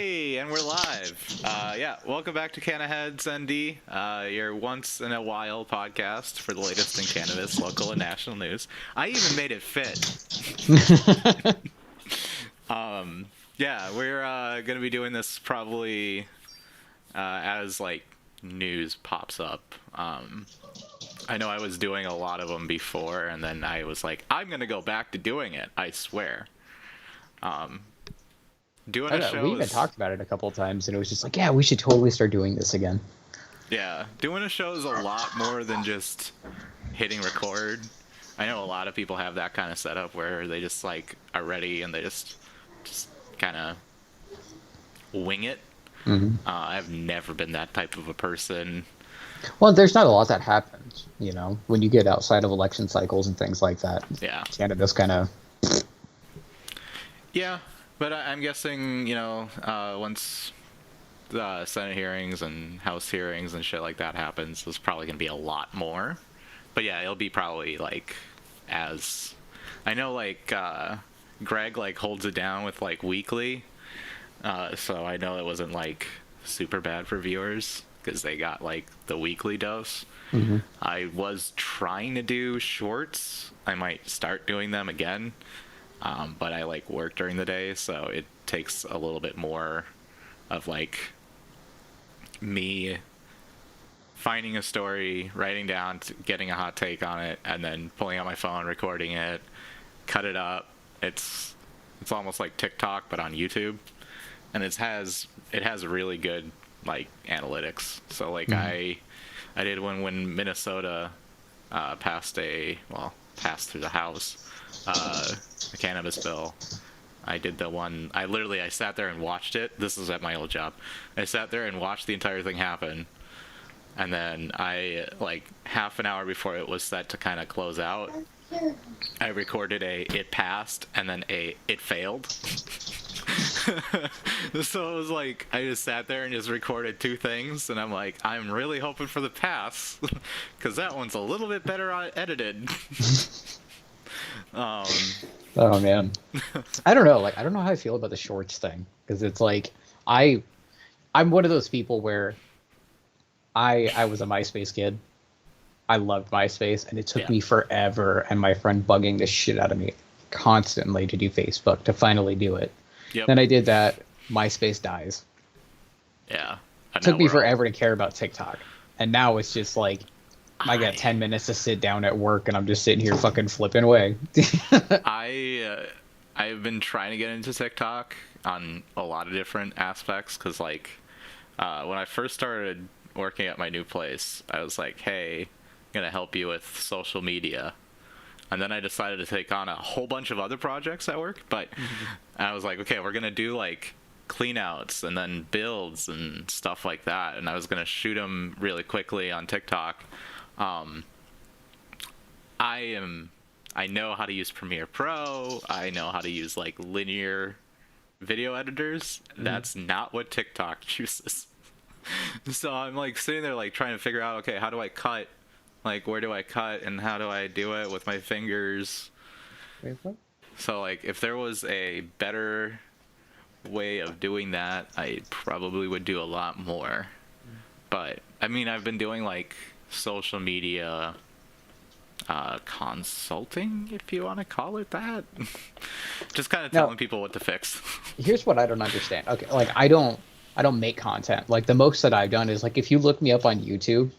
Hey, and we're live. Welcome back to Cannaheads ND, your once in a while podcast for the latest in cannabis, local and national news. I even made it fit. We're going to be doing this probably as like news pops up. I know I was doing a lot of them before, and then I was like, I'm going to go back to doing it, I swear. Doing a show we even talked about it a couple of times, and it was just like, yeah, we should totally start doing this again. Yeah, doing a show is a lot more than just hitting record. I know a lot of people have that kind of setup where they just like are ready and they just kind of wing it. Mm-hmm. I've never been that type of a person. Well, there's not a lot that happens, you know, when you get outside of election cycles and things like that. Yeah. Canada's kind of... Yeah, but I'm guessing, you know, once the Senate hearings and House hearings and shit like that happens, there's probably going to be a lot more. But yeah, it'll be probably like as... I know like Greg like holds it down with like weekly, so I know it wasn't like super bad for viewers because they got like the weekly dose. Mm-hmm. I was trying to do shorts. I might start doing them again. But I like work during the day, so it takes a little bit more of like me finding a story, writing down, getting a hot take on it, and then pulling out my phone, recording it, cut it up. It's almost like TikTok but on YouTube, and it has really good like analytics. So like I did one when Minnesota passed through the House. A cannabis bill. I did the one. I sat there and watched it. This is at my old job. I sat there and watched the entire thing happen, and then I like half an hour before it was set to kind of close out, I recorded it passed and then it failed. So it was like I just sat there and just recorded two things, and I'm like, I'm really hoping for the pass because that one's a little bit better edited. Oh man, I don't know. Like, I don't know how I feel about the shorts thing, because it's like I'm one of those people where I was a MySpace kid. I loved MySpace, and it took me forever and my friend bugging the shit out of me constantly to do Facebook to finally do it. Yep. Then I did that. MySpace dies. Yeah. It took me forever to care about TikTok, and now it's just like. I got 10 minutes to sit down at work, and I'm just sitting here fucking flipping away. I've been trying to get into TikTok on a lot of different aspects, because like when I first started working at my new place, I was like, hey, I'm gonna help you with social media, and then I decided to take on a whole bunch of other projects at work, but I was like, okay, we're gonna do like cleanouts and then builds and stuff like that, and I was gonna shoot them really quickly on TikTok. I know how to use Premiere Pro. I know how to use like linear video editors. That's not what TikTok uses. So I'm like sitting there like trying to figure out, okay, how do I cut? Like, where do I cut and how do I do it with my fingers? Wait, what? So like if there was a better way of doing that, I probably would do a lot more. But I mean, I've been doing like social media consulting, if you want to call it that. Just kind of telling people what to fix. Here's what I don't understand. Okay, like I don't make content. Like the most that I've done is like, if you look me up on YouTube,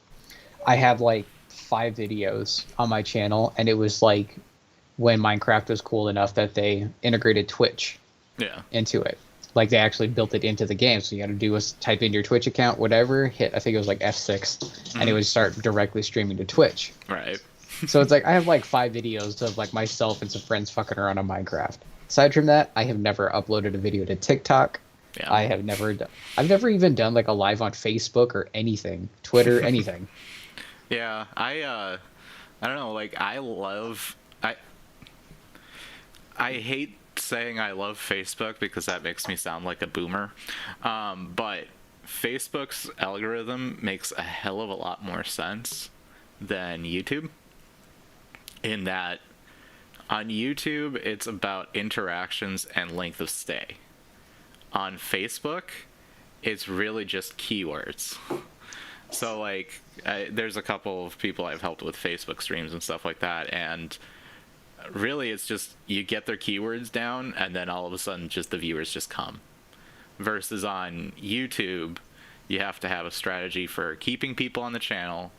I have like 5 videos on my channel, and it was like when Minecraft was cool enough that they integrated Twitch into it. Like they actually built it into the game. So you got to do is type in your Twitch account, whatever, hit, I think it was like F6, and it would start directly streaming to Twitch. Right. So it's like I have like 5 videos of like myself and some friends fucking around on Minecraft. Aside from that, I have never uploaded a video to TikTok. Yeah. I've never even done like a live on Facebook or anything, Twitter, anything. Yeah, I don't know, like I hate saying I love Facebook because that makes me sound like a boomer. But Facebook's algorithm makes a hell of a lot more sense than YouTube, in that on YouTube it's about interactions and length of stay. On Facebook, it's really just keywords. So like, there's a couple of people I've helped with Facebook streams and stuff like that, and really it's just you get their keywords down, and then all of a sudden just the viewers just come. Versus on YouTube, you have to have a strategy for keeping people on the channel,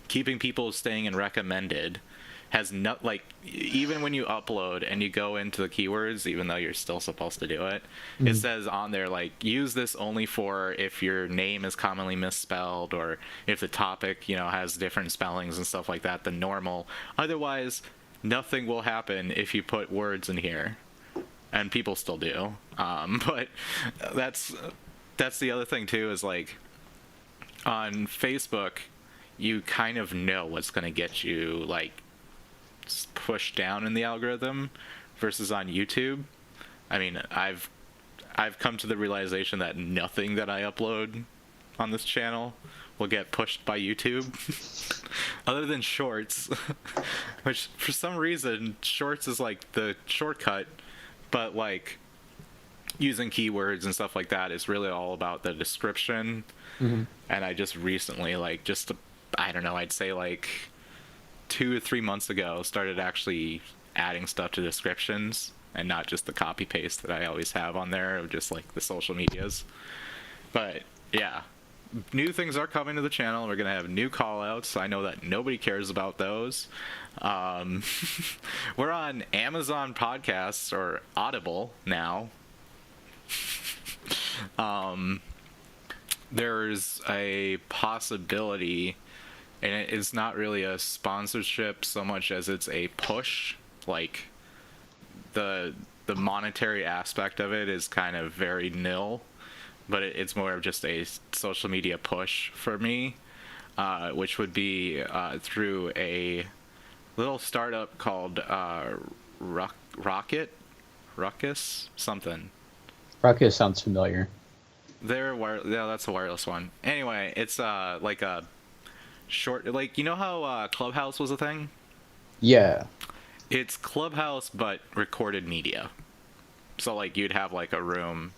keeping people staying in recommended. Has not, like, even when you upload and you go into the keywords, even though you're still supposed to do it, it says on there, like, use this only for if your name is commonly misspelled, or if the topic, you know, has different spellings and stuff like that than normal. Otherwise, nothing will happen if you put words in here. And people still do. But that's the other thing too, is like, on Facebook, you kind of know what's going to get you, like, pushed down in the algorithm, versus on YouTube. I mean, I've come to the realization that nothing that I upload on this channel will get pushed by YouTube other than shorts, which for some reason shorts is like the shortcut, but like using keywords and stuff like that is really all about the description. And I just recently, like, I don't know, I'd say like 2 or 3 months ago, started actually adding stuff to descriptions, and not just the copy paste that I always have on there of just like the social medias. But yeah, new things are coming to the channel. We're gonna have new call outs. I know that nobody cares about those. We're on Amazon Podcasts or Audible now. There's a possibility, and it's not really a sponsorship so much as it's a push. Like, the monetary aspect of it is kind of very nil, but it's more of just a social media push for me, which would be through a little startup called Ruckus something. Ruckus sounds familiar. Yeah, that's a wireless one. Anyway, it's like a short, like, you know how Clubhouse was a thing? Yeah. It's Clubhouse, but recorded media. So like, you'd have like a room,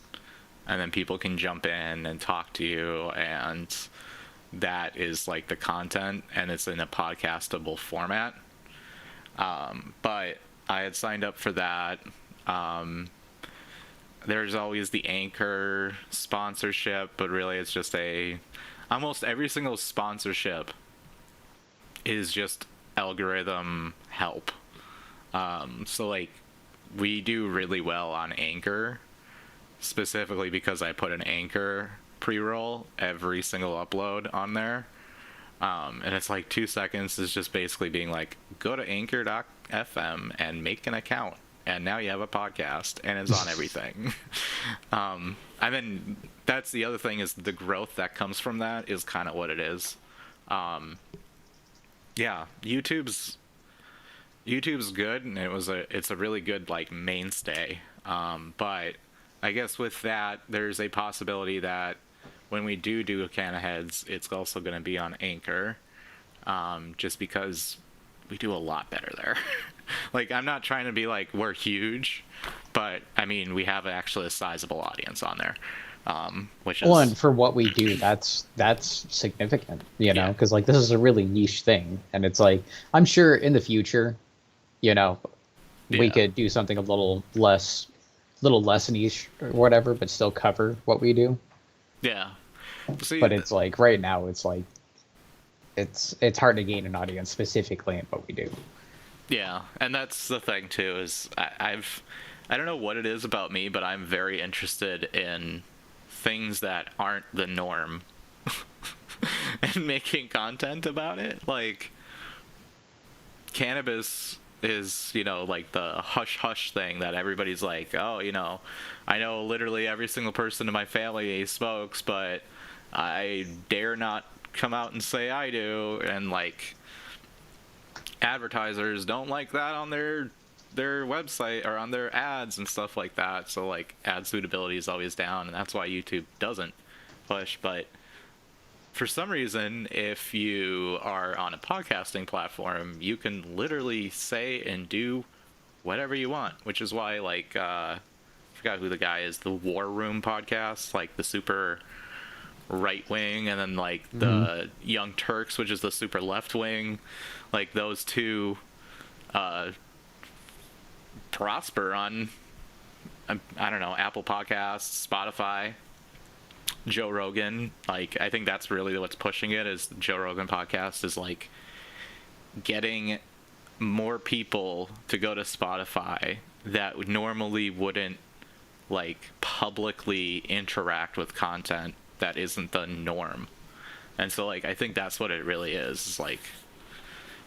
and then people can jump in and talk to you, and that is like the content, and it's in a podcastable format. But I had signed up for that. There's always the Anchor sponsorship, but really it's just almost every single sponsorship is just algorithm help. So like, we do really well on Anchor, specifically because I put an Anchor pre-roll every single upload on there. And it's like 2 seconds is just basically being like, go to anchor.fm and make an account, and now you have a podcast, and it's on everything. And then that's the other thing, is the growth that comes from that is kind of what it is. Yeah, YouTube's good, and it's a really good, like, mainstay. But I guess with that, there's a possibility that when we do a Cannaheads, it's also going to be on Anchor, just because we do a lot better there. Like, I'm not trying to be like, we're huge, but I mean, we have actually a sizable audience on there, which is... Well, and for what we do, that's significant, you know, because like, this is a really niche thing, and it's like, I'm sure in the future, you know, we could do something a little less niche or whatever, but still cover what we do. Yeah. See, but it's like, right now, it's like, it's hard to gain an audience specifically in what we do. Yeah, and that's the thing too, is I don't know what it is about me, but I'm very interested in things that aren't the norm and making content about it. Like, cannabis is, you know, like the hush hush thing that everybody's like, oh, you know, I know literally every single person in my family smokes, but I dare not come out and say I do. And like, advertisers don't like that on their website or on their ads and stuff like that. So like, ad suitability is always down, and that's why YouTube doesn't push. But for some reason, if you are on a podcasting platform, you can literally say and do whatever you want, which is why, like, for forgot who the guy is, the War Room podcast, like the super right wing, and then like the Young Turks, which is the super left wing. Like those two prosper on, I don't know, Apple Podcasts, Spotify, Joe Rogan. Like I think that's really what's pushing it, is the Joe Rogan podcast is like getting more people to go to Spotify that normally wouldn't like publicly interact with content that isn't the norm. And so like I think that's what it really is. It's like,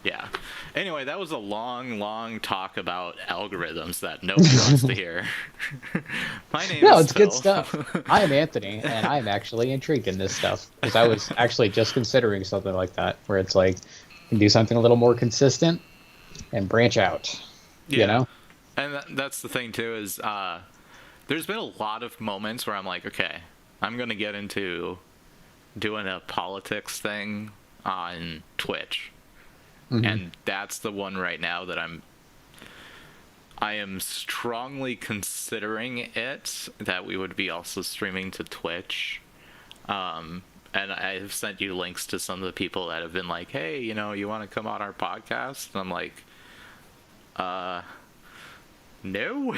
yeah. Anyway, that was a long talk about algorithms that nobody wants to hear. My name is it's Phil. good stuff. I am Anthony, and I'm actually intrigued in this stuff because I was actually just considering something like that, where it's like you can do something a little more consistent and branch out. Yeah. You know? And that's the thing too, is there's been a lot of moments where I'm like, okay, I'm gonna get into doing a politics thing on Twitch. And that's the one right now that I am strongly considering it, that we would be also streaming to Twitch. And I've sent you links to some of the people that have been like, hey, you know, you want to come on our podcast? And I'm like, no.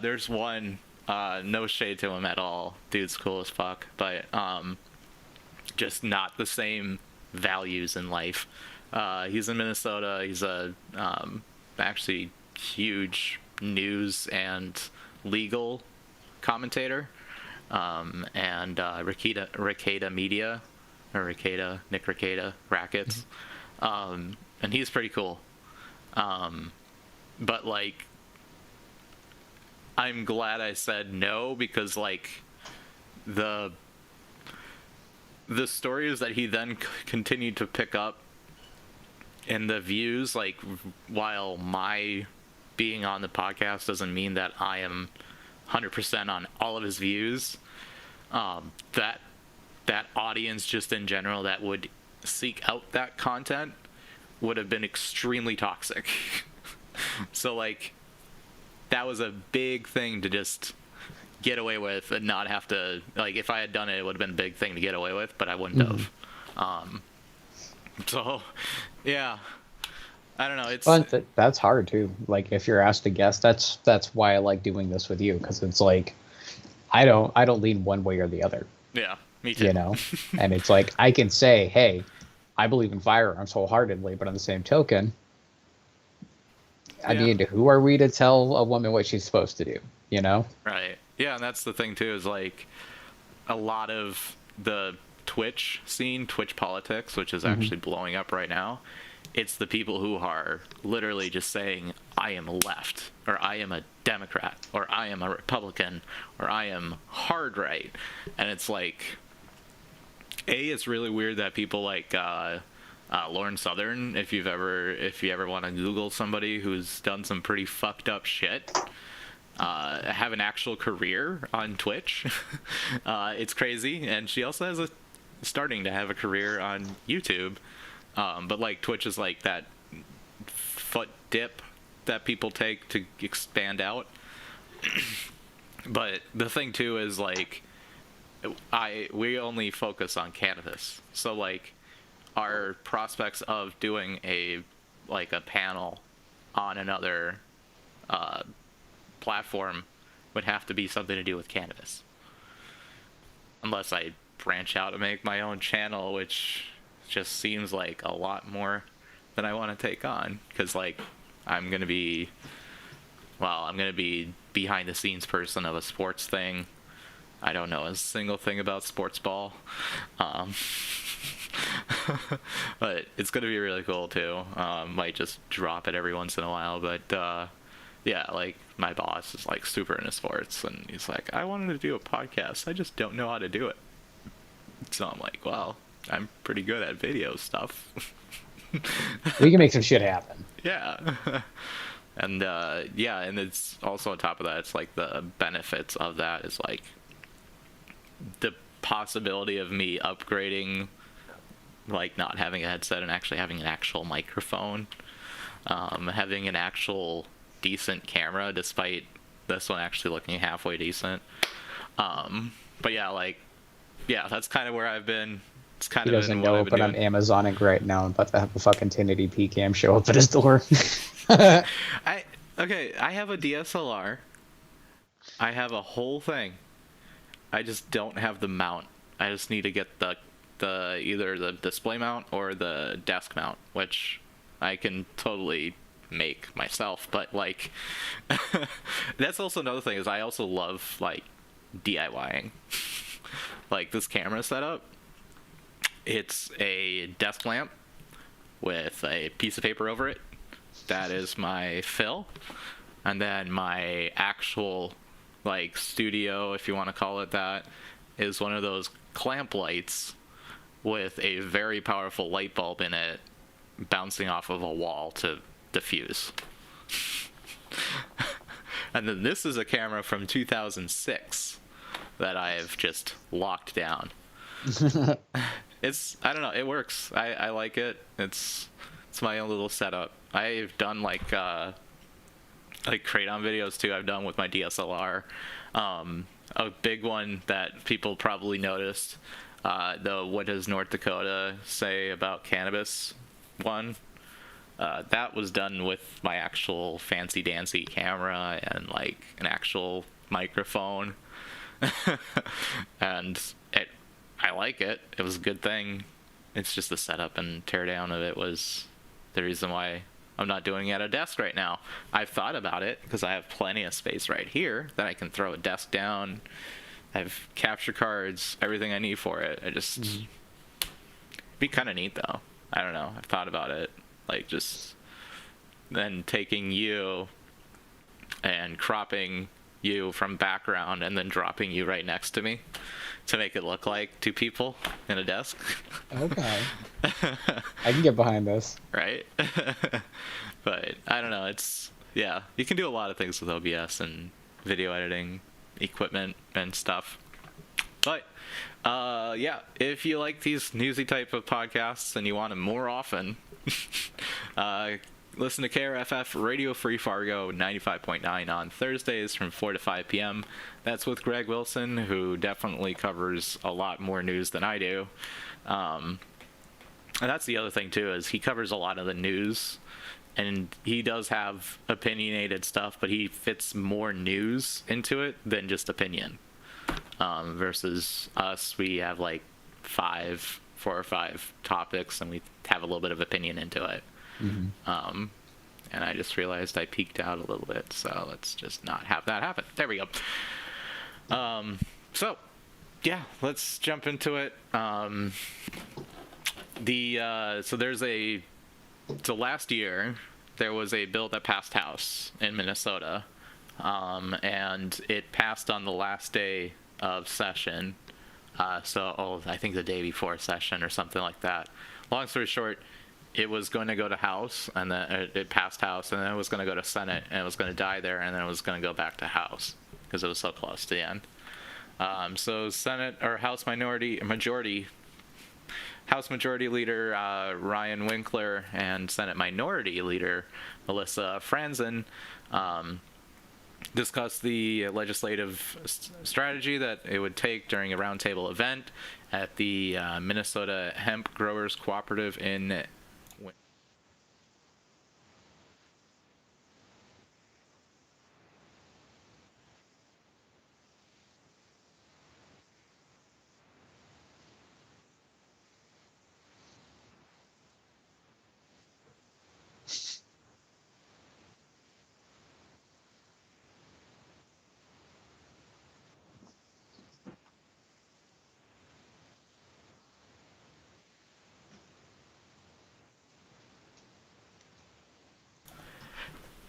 There's one, no shade to him at all. Dude's cool as fuck, but just not the same values in life. He's in Minnesota. He's a actually huge news and legal commentator, and Ricada Media, or Nick Ricada Rackets, and he's pretty cool. But like, I'm glad I said no, because like the stories that he then continued to pick up and the views, like, while my being on the podcast doesn't mean that I am 100% on all of his views, that audience just in general that would seek out that content would have been extremely toxic. So like, that was a big thing to just get away with and not have to, like, if I had done it, it would have been a big thing to get away with, but I wouldn't have. So yeah, I don't know, it's that's hard too. Like if you're asked to guess, that's why I like doing this with you, because it's like I don't lean one way or the other. Yeah, me too. You know, and it's like I can say, hey, I believe in firearms wholeheartedly, but on the same token, I mean, who are we to tell a woman what she's supposed to do? You know? Right. Yeah, and that's the thing too, is like a lot of the Twitch scene, Twitch politics, which is actually blowing up right now, it's the people who are literally just saying, I am left, or I am a Democrat, or I am a Republican, or I am hard right. And it's like, it's really weird that people like Lauren Southern, if you ever want to Google somebody who's done some pretty fucked up shit, have an actual career on Twitch. It's crazy. And she also starting to have a career on YouTube. But like Twitch is like that foot dip that people take to expand out. But the thing too is like, we only focus on cannabis. So like our prospects of doing a panel on another platform would have to be something to do with cannabis, unless I branch out and make my own channel, which just seems like a lot more than I want to take on, because like I'm gonna be behind the scenes person of a sports thing. I don't know a single thing about sports ball, but it's gonna be really cool too. Might just drop it every once in a while, but yeah, like my boss is like super into sports, and he's like, I wanted to do a podcast, I just don't know how to do it. So I'm like, well, I'm pretty good at video stuff. We can make some shit happen. Yeah. And yeah, and it's also on top of that, it's like the benefits of that is like the possibility of me upgrading, like not having a headset and actually having an actual microphone, having an actual decent camera, despite this one actually looking halfway decent. But yeah, like, yeah, that's kind of where I've been. It's kind He of doesn't been what know, I've been but I'm doing. Amazoning right now. I'm about to have a fucking 1080p cam show up at his door. I have a DSLR. I have a whole thing. I just don't have the mount. I just need to get the either the display mount or the desk mount, which I can totally make myself. But like, that's also another thing, is I also love like DIYing. Like this camera setup, it's a desk lamp with a piece of paper over it. That is my fill. And then my actual like studio, if you want to call it that, is one of those clamp lights with a very powerful light bulb in it bouncing off of a wall to diffuse. And then this is a camera from 2006 that I've just locked down. I don't know, it works. I like it. It's my own little setup. I've done like Kraton videos too. I've done with my DSLR. A big one that people probably noticed, the What Does North Dakota Say About Cannabis one. That was done with my actual fancy dancy camera and like an actual microphone. And I like it. It was a good thing. It's just the setup and teardown of it was the reason why I'm not doing it at a desk right now. I've thought about it because I have plenty of space right here that I can throw a desk down. I have capture cards, everything I need for it. It'd be kind of neat though. I don't know. I've thought about it. Like just then taking you and cropping you from background and then dropping you right next to me to make it look like two people in a desk. Okay. I can get behind this. Right? But I don't know, yeah, you can do a lot of things with OBS and video editing equipment and stuff. But yeah, if you like these newsy type of podcasts and you want them more often, listen to KRFF Radio Free Fargo 95.9 on Thursdays from 4 to 5 p.m. That's with Greg Wilson, who definitely covers a lot more news than I do. And that's the other thing, too, is he covers a lot of the news. And he does have opinionated stuff, but he fits more news into it than just opinion. Versus us, we have like 4 or 5 topics, and we have a little bit of opinion into it. Mm-hmm. And I just realized I peeked out a little bit, so let's just not have that happen. There we go. So, yeah, let's jump into it. So last year, there was a bill that passed House in Minnesota, and it passed on the last day of session. I think the day before session or something like that. Long story short, it was going to go to House, and then it passed House, and then it was going to go to Senate, and it was going to die there, and then it was going to go back to House because it was so close to the end. So House Majority Leader Ryan Winkler and Senate Minority Leader Melissa Franzen discussed the legislative strategy that it would take during a roundtable event at the Minnesota Hemp Growers Cooperative in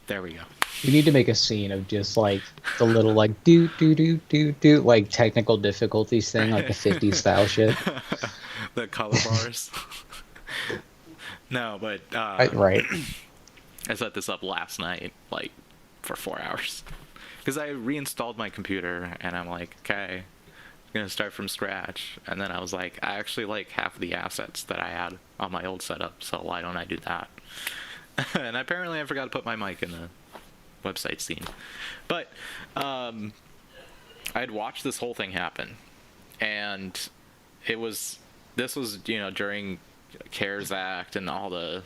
There we go. We need to make a scene of just like the little like do like technical difficulties thing, like the 50s style shit. The color bars. No, but right. I set this up last night, like for 4 hours, because I reinstalled my computer, and I'm like, okay, I'm gonna start from scratch. And then I was like, I actually like half of the assets that I had on my old setup, so why don't I do that? And apparently I forgot to put my mic in website scene. But I'd watched this whole thing happen, and this was during CARES Act and all the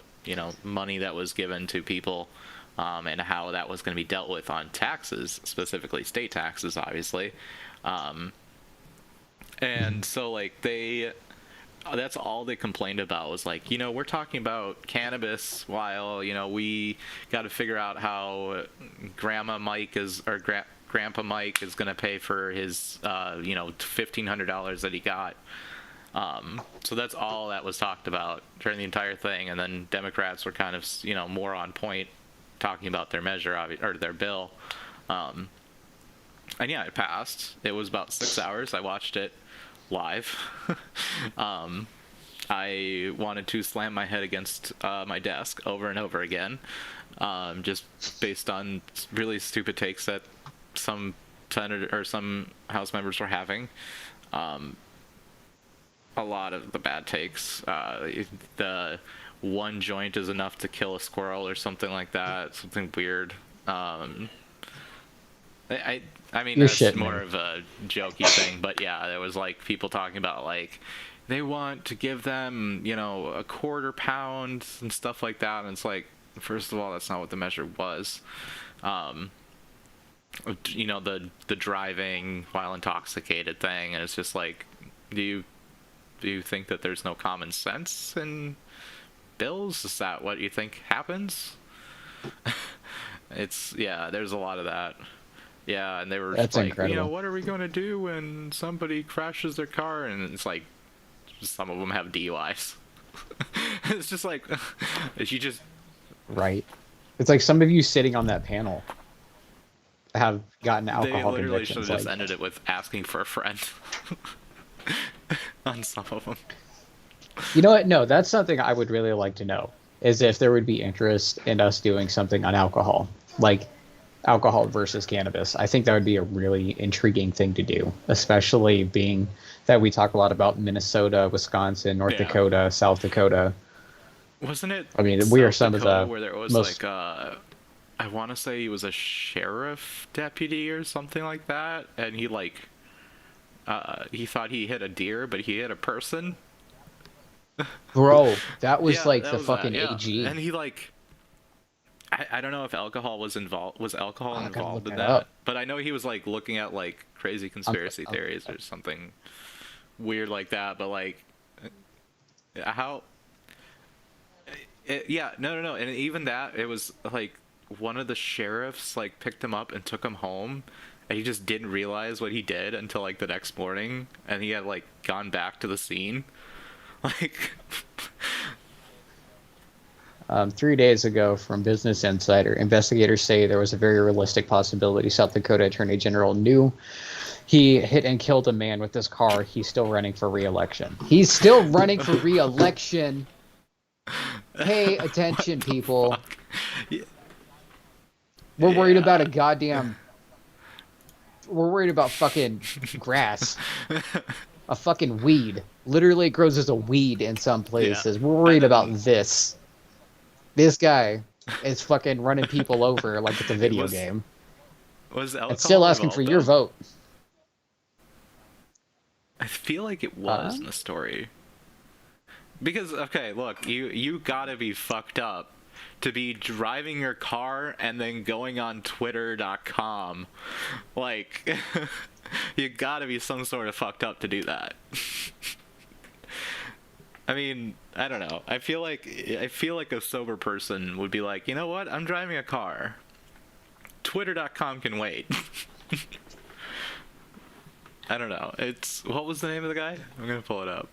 money that was given to people, and how that was going to be dealt with on taxes, specifically state taxes, obviously. And so like that's all they complained about was like, we're talking about cannabis while, we got to figure out how Grandpa Mike is going to pay for his, $1,500 that he got. So that's all that was talked about during the entire thing. And then Democrats were kind of, more on point talking about their measure or their bill. And yeah, it passed. It was about 6 hours. I watched it live. I wanted to slam my head against my desk over and over again, just based on really stupid takes that some senator or some House members were having. A lot of the bad takes. The one joint is enough to kill a squirrel or something like that. Something weird. I mean, that's more of a jokey thing, but yeah, there was like people talking about like they want to give them, a quarter pound and stuff like that, and it's like, first of all, that's not what the measure was. The driving while intoxicated thing, and it's just like, do you think that there's no common sense in bills? Is that what you think happens? There's a lot of that. Yeah, and they were just like, incredible. What are we going to do when somebody crashes their car? And it's like, some of them have DUIs. It's just like, you just... Right. It's like some of you sitting on that panel have gotten alcohol convictions. They literally should have just ended it with asking for a friend. On some of them. You know what? No, that's something I would really like to know, is if there would be interest in us doing something on alcohol. Like, alcohol versus cannabis. I think that would be a really intriguing thing to do, especially being that we talk a lot about Minnesota, Wisconsin, North Dakota, South Dakota. Wasn't it? I mean, we are some Dakota of the where there was most... like I want to say he was a sheriff deputy or something like that, and he like he thought he hit a deer, but he hit a person. Bro, that was that the was fucking that, AG. And he like. I don't know if alcohol was involved. Was alcohol involved in that? Up. But I know he was like looking at like crazy conspiracy theories or something weird like that. But like, how? No. And even that, it was like one of the sheriffs like picked him up and took him home, and he just didn't realize what he did until like the next morning, and he had like gone back to the scene, like. 3 days ago, from Business Insider, investigators say there was a very realistic possibility South Dakota Attorney General knew he hit and killed a man with his car. He's still running for re-election. He's still running for re-election. Pay attention, people. We're worried about a goddamn... We're worried about fucking grass. A fucking weed. Literally, it grows as a weed in some places. We're worried about this. This guy is fucking running people over like it's a video game. Was alcohol and still asking for your vote. I feel like it was in the story. Because, okay, look, you gotta be fucked up to be driving your car and then going on Twitter.com. Like, you gotta be some sort of fucked up to do that. I mean, I don't know. I feel like a sober person would be like, you know what? I'm driving a car. Twitter.com can wait. I don't know. What was the name of the guy? I'm gonna pull it up.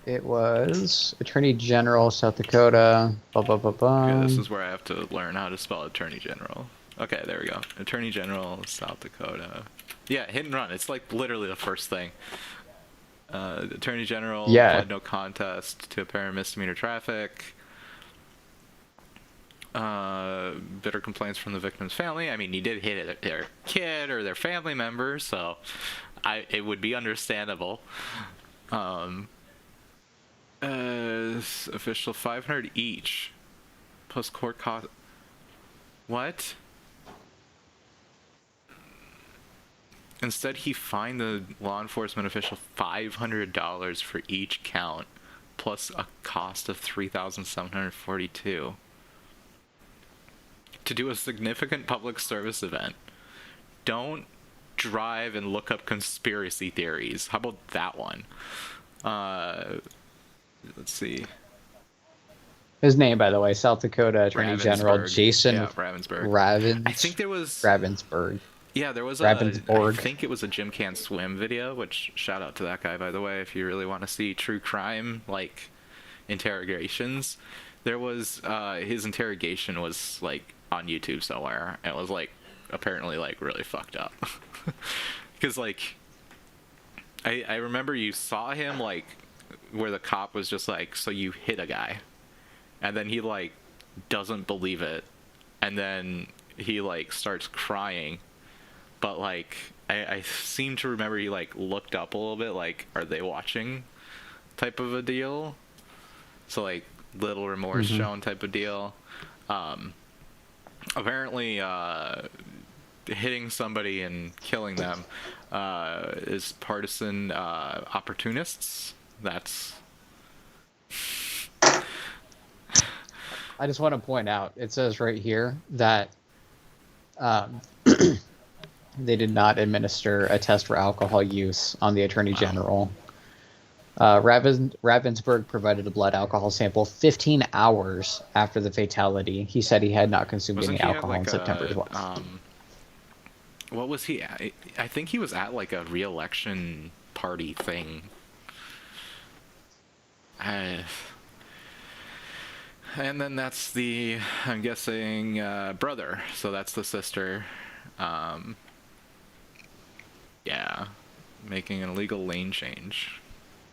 It was Attorney General, South Dakota. Blah, blah, blah, blah. Okay, this is where I have to learn how to spell Attorney General. Okay, there we go. Attorney General, South Dakota. Yeah, hit and run. It's like literally the first thing. Attorney General had no contest to apparent misdemeanor traffic. Bitter complaints from the victim's family. I mean, he did hit their kid or their family member, so it would be understandable. Official $500 each plus court cost. What? Instead, he fined the law enforcement official $500 for each count, plus a cost of $3,742 to do a significant public service event. Don't drive and look up conspiracy theories. How about that one? Let's see. His name, by the way, South Dakota Attorney General Ravensburg. Jason Yeah, Ravensburg. I think there was Ravensburg. Yeah, there was Ravensburg. I think it was a Jim Can't Swim video, which shout out to that guy, by the way, if you really want to see true crime, like, interrogations. There was, his interrogation was, like, on YouTube somewhere, and it was, like, apparently, like, really fucked up. Because, like, I remember you saw him, like, where the cop was just like, so you hit a guy. And then he, like, doesn't believe it. And then he, like, starts crying. But, like, I seem to remember he, like, looked up a little bit, like, are they watching type of a deal? So, like, little remorse shown type of deal. Apparently, hitting somebody and killing them is partisan opportunists. That's... I just want to point out, it says right here that they did not administer a test for alcohol use on the Attorney General. Ravensburg provided a blood alcohol sample 15 hours after the fatality. He said he had not consumed any alcohol on September 12th. What was he at? I think he was at, like, a re-election party thing. And then that's the, I'm guessing, brother. So that's the sister. Yeah. Making an illegal lane change.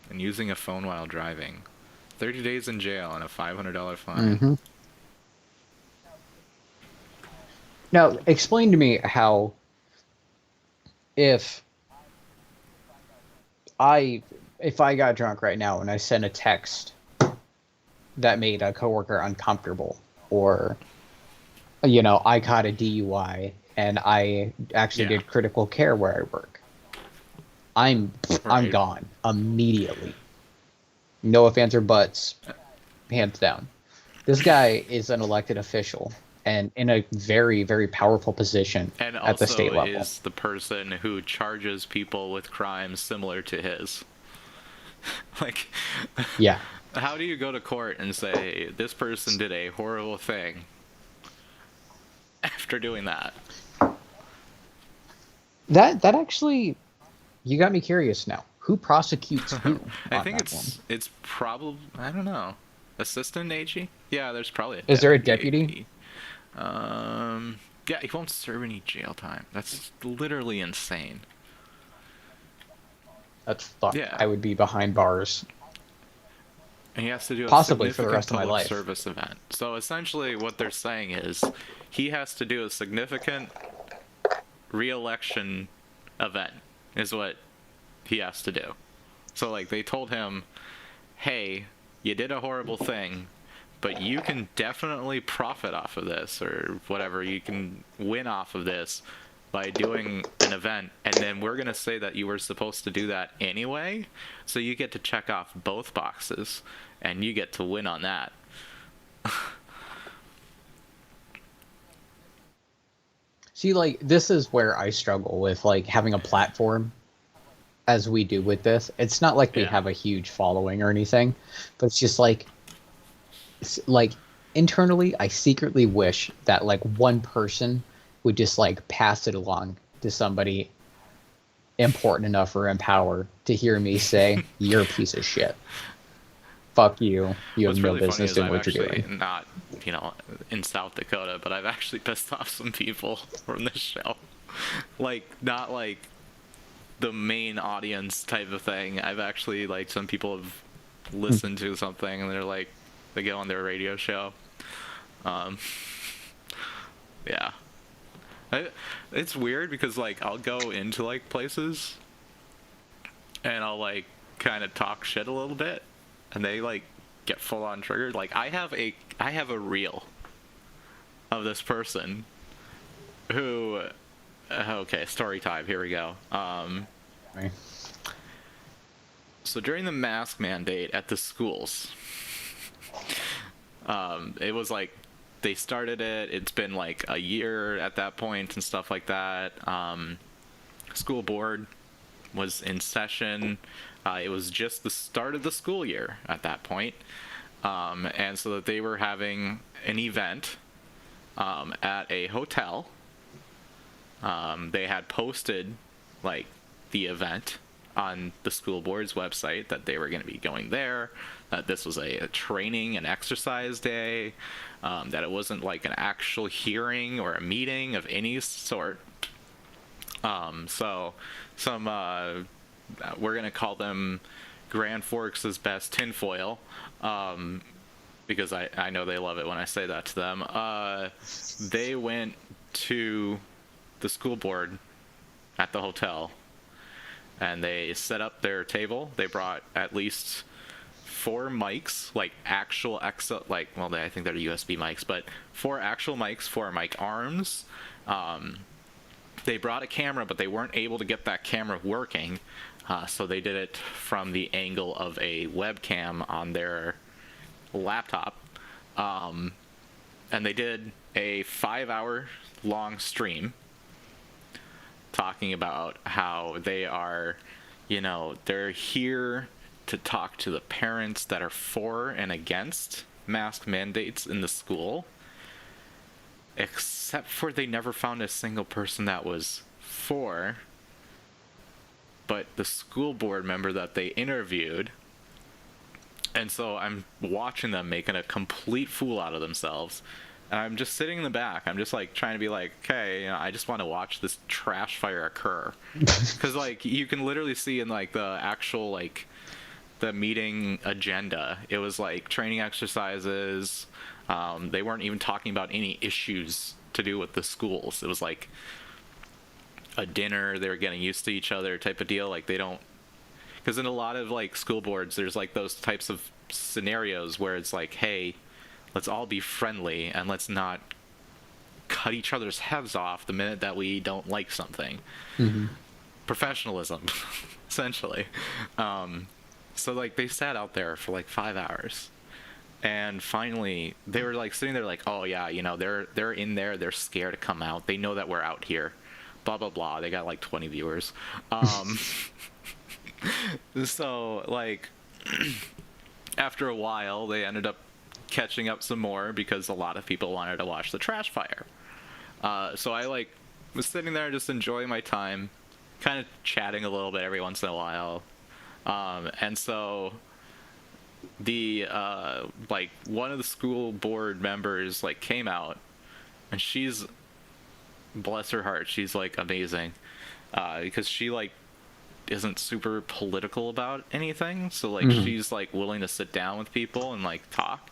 And using a phone while driving. 30 days in jail and a $500 fine. Now, explain to me how, if I got drunk right now and I sent a text that made a coworker uncomfortable, or, you know, I caught a DUI and I actually did critical care where I work, I'm gone immediately. No ifs, ands, or buts. Hands down. This guy is an elected official and in a very, very powerful position at the state level. And also is the person who charges people with crimes similar to his. Like, yeah. How do you go to court and say, this person did a horrible thing after doing that? That actually... You got me curious now. Who prosecutes who? I think it's probably, I don't know, assistant AG? Yeah, there's probably Is there a deputy? Yeah, he won't serve any jail time. That's literally insane. That's fucked. Yeah. I would be behind bars. And he has to do a possibly for the rest of my public life. Service event. So essentially what they're saying is he has to do a significant re-election event is what he has to do. So, like, they told him, hey, you did a horrible thing, but you can definitely profit off of this, or whatever, you can win off of this by doing an event, and then we're going to say that you were supposed to do that anyway, so you get to check off both boxes, and you get to win on that. See, like, this is where I struggle with, like, having a platform as we do with this. It's not like we have a huge following or anything, but it's just like internally, I secretly wish that, like, one person would just, like, pass it along to somebody important enough or in power to hear me say, you're a piece of shit. Fuck you. You have no business doing what you're doing. Not, you know, in South Dakota, but I've actually pissed off some people from this show. Like, not like the main audience type of thing. I've actually, like, some people have listened to something and they're like, they go on their radio show. Yeah. It's weird because, like, I'll go into, like, places and I'll, like, kind of talk shit a little bit and they, like, get full on triggered. Like, I have a reel of this person who, okay, story time, here we go. Right. So during the mask mandate at the schools, it was like they started it. It's been like a year at that point and stuff like that. School board was in session. It was just the start of the school year at that point. And so that they were having an event at a hotel. They had posted like the event on the school board's website that they were going to be going there, that this was a training and exercise day, that it wasn't like an actual hearing or a meeting of any sort. So some, we're going to call them Grand Forks' best tinfoil, because I know they love it when I say that to them. They went to the school board at the hotel, and they set up their table. They brought at least 4 mics, like actual like, well, I think they're USB mics, but 4 actual mics, 4 mic arms. They brought a camera, but they weren't able to get that camera working, so they did it from the angle of a webcam on their laptop. And they did a 5-hour long stream talking about how they are, they're here to talk to the parents that are for and against mask mandates in the school, except for they never found a single person that was for. But the school board member that they interviewed, and so I'm watching them making a complete fool out of themselves. And I'm just sitting in the back. I'm just like trying to be like, okay, I just want to watch this trash fire occur. Because like you can literally see in like the actual like the meeting agenda, it was like training exercises. They weren't even talking about any issues to do with the schools. It was like a dinner. They were getting used to each other type of deal. Like they don't, because in a lot of like school boards, there's like those types of scenarios where it's like, hey, let's all be friendly and let's not cut each other's heads off the minute that we don't like something. Mm-hmm. Professionalism, essentially. So like they sat out there for like 5 hours, and finally they were like sitting there like, oh yeah, they're in there, they're scared to come out, they know that we're out here, blah blah blah. They got like 20 viewers. So like after a while they ended up catching up some more because a lot of people wanted to watch the trash fire. So I like was sitting there just enjoying my time, kind of chatting a little bit every once in a while. And so the like one of the school board members like came out, and she's, bless her heart, she's like amazing, because she like isn't super political about anything, so like she's like willing to sit down with people and like talk.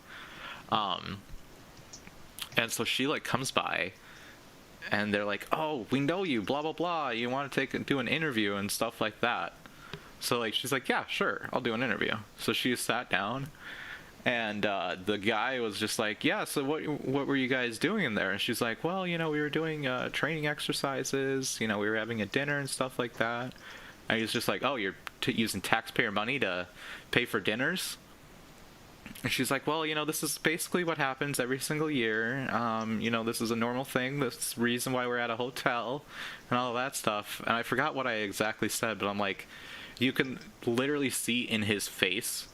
And so she like comes by, and they're like, oh, we know you, blah blah blah, you want to do an interview and stuff like that. So like she's like, yeah, sure, I'll do an interview. So she sat down, and the guy was just like, yeah, so what were you guys doing in there? And she's like, well, we were doing training exercises, we were having a dinner and stuff like that. And he's just like, oh, you're using taxpayer money to pay for dinners? And she's like, well, this is basically what happens every single year. This is a normal thing. That's the reason why we're at a hotel and all of that stuff. And I forgot what I exactly said, but I'm like, you can literally see in his face,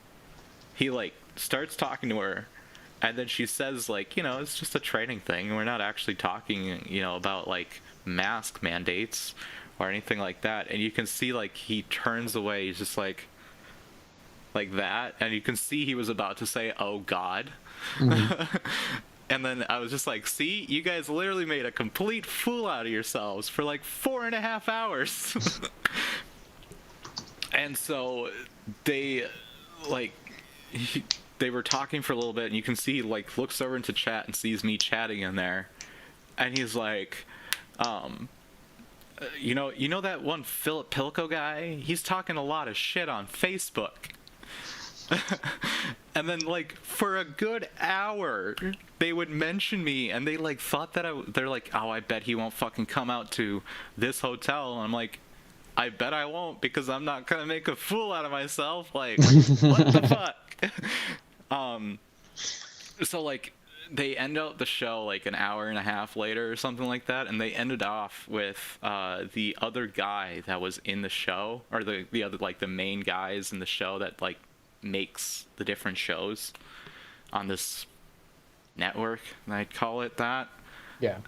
he like starts talking to her, and then she says like, it's just a training thing. We're not actually talking, about like mask mandates or anything like that. And you can see like he turns away. He's just like that, and you can see he was about to say, oh God. And then I was just like, see, you guys literally made a complete fool out of yourselves for like 4.5 hours. And so they were talking for a little bit, and you can see he like looks over into chat and sees me chatting in there, and he's like, you know that one Philip Pilko guy? He's talking a lot of shit on Facebook. And then, like, for a good hour, they would mention me, and they, like, thought that they're like, oh, I bet he won't fucking come out to this hotel. And I'm like, I bet I won't, because I'm not gonna make a fool out of myself. Like, what the fuck? So, like, they end out the show, like, an hour and a half later or something like that, and they ended off with the other guy that was in the show, or the other, like, the main guys in the show that, like, makes the different shows on this network, I'd call it that. Yeah.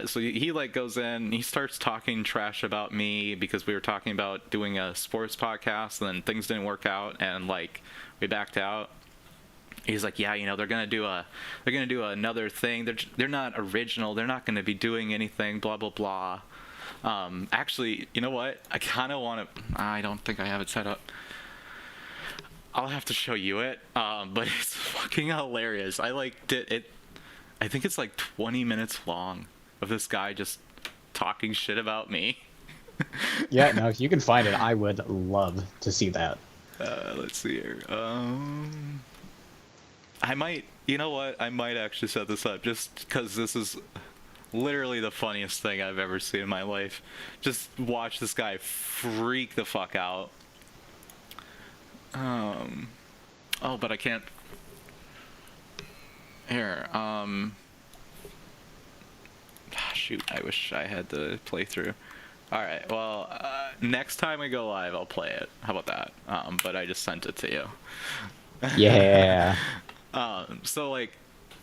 So he like goes in, he starts talking trash about me because we were talking about doing a sports podcast, and then things didn't work out, and like we backed out. He's like, yeah, you know, they're gonna do another thing. They're not original. They're not gonna be doing anything. Blah blah blah. Actually, you know what? I kind of want to. I don't think I have it set up. I'll have to show you it, but it's fucking hilarious. I like did it. I think it's like 20 minutes long of this guy just talking shit about me. Yeah, no, if you can find it, I would love to see that. Let's see here. I might, you know what? I might actually set this up just because this is literally the funniest thing I've ever seen in my life. Just watch this guy freak the fuck out. Oh, but I can't. Here, shoot, I wish I had the playthrough. Alright, well, next time we go live, I'll play it. How about that? But I just sent it to you. Yeah. So, like,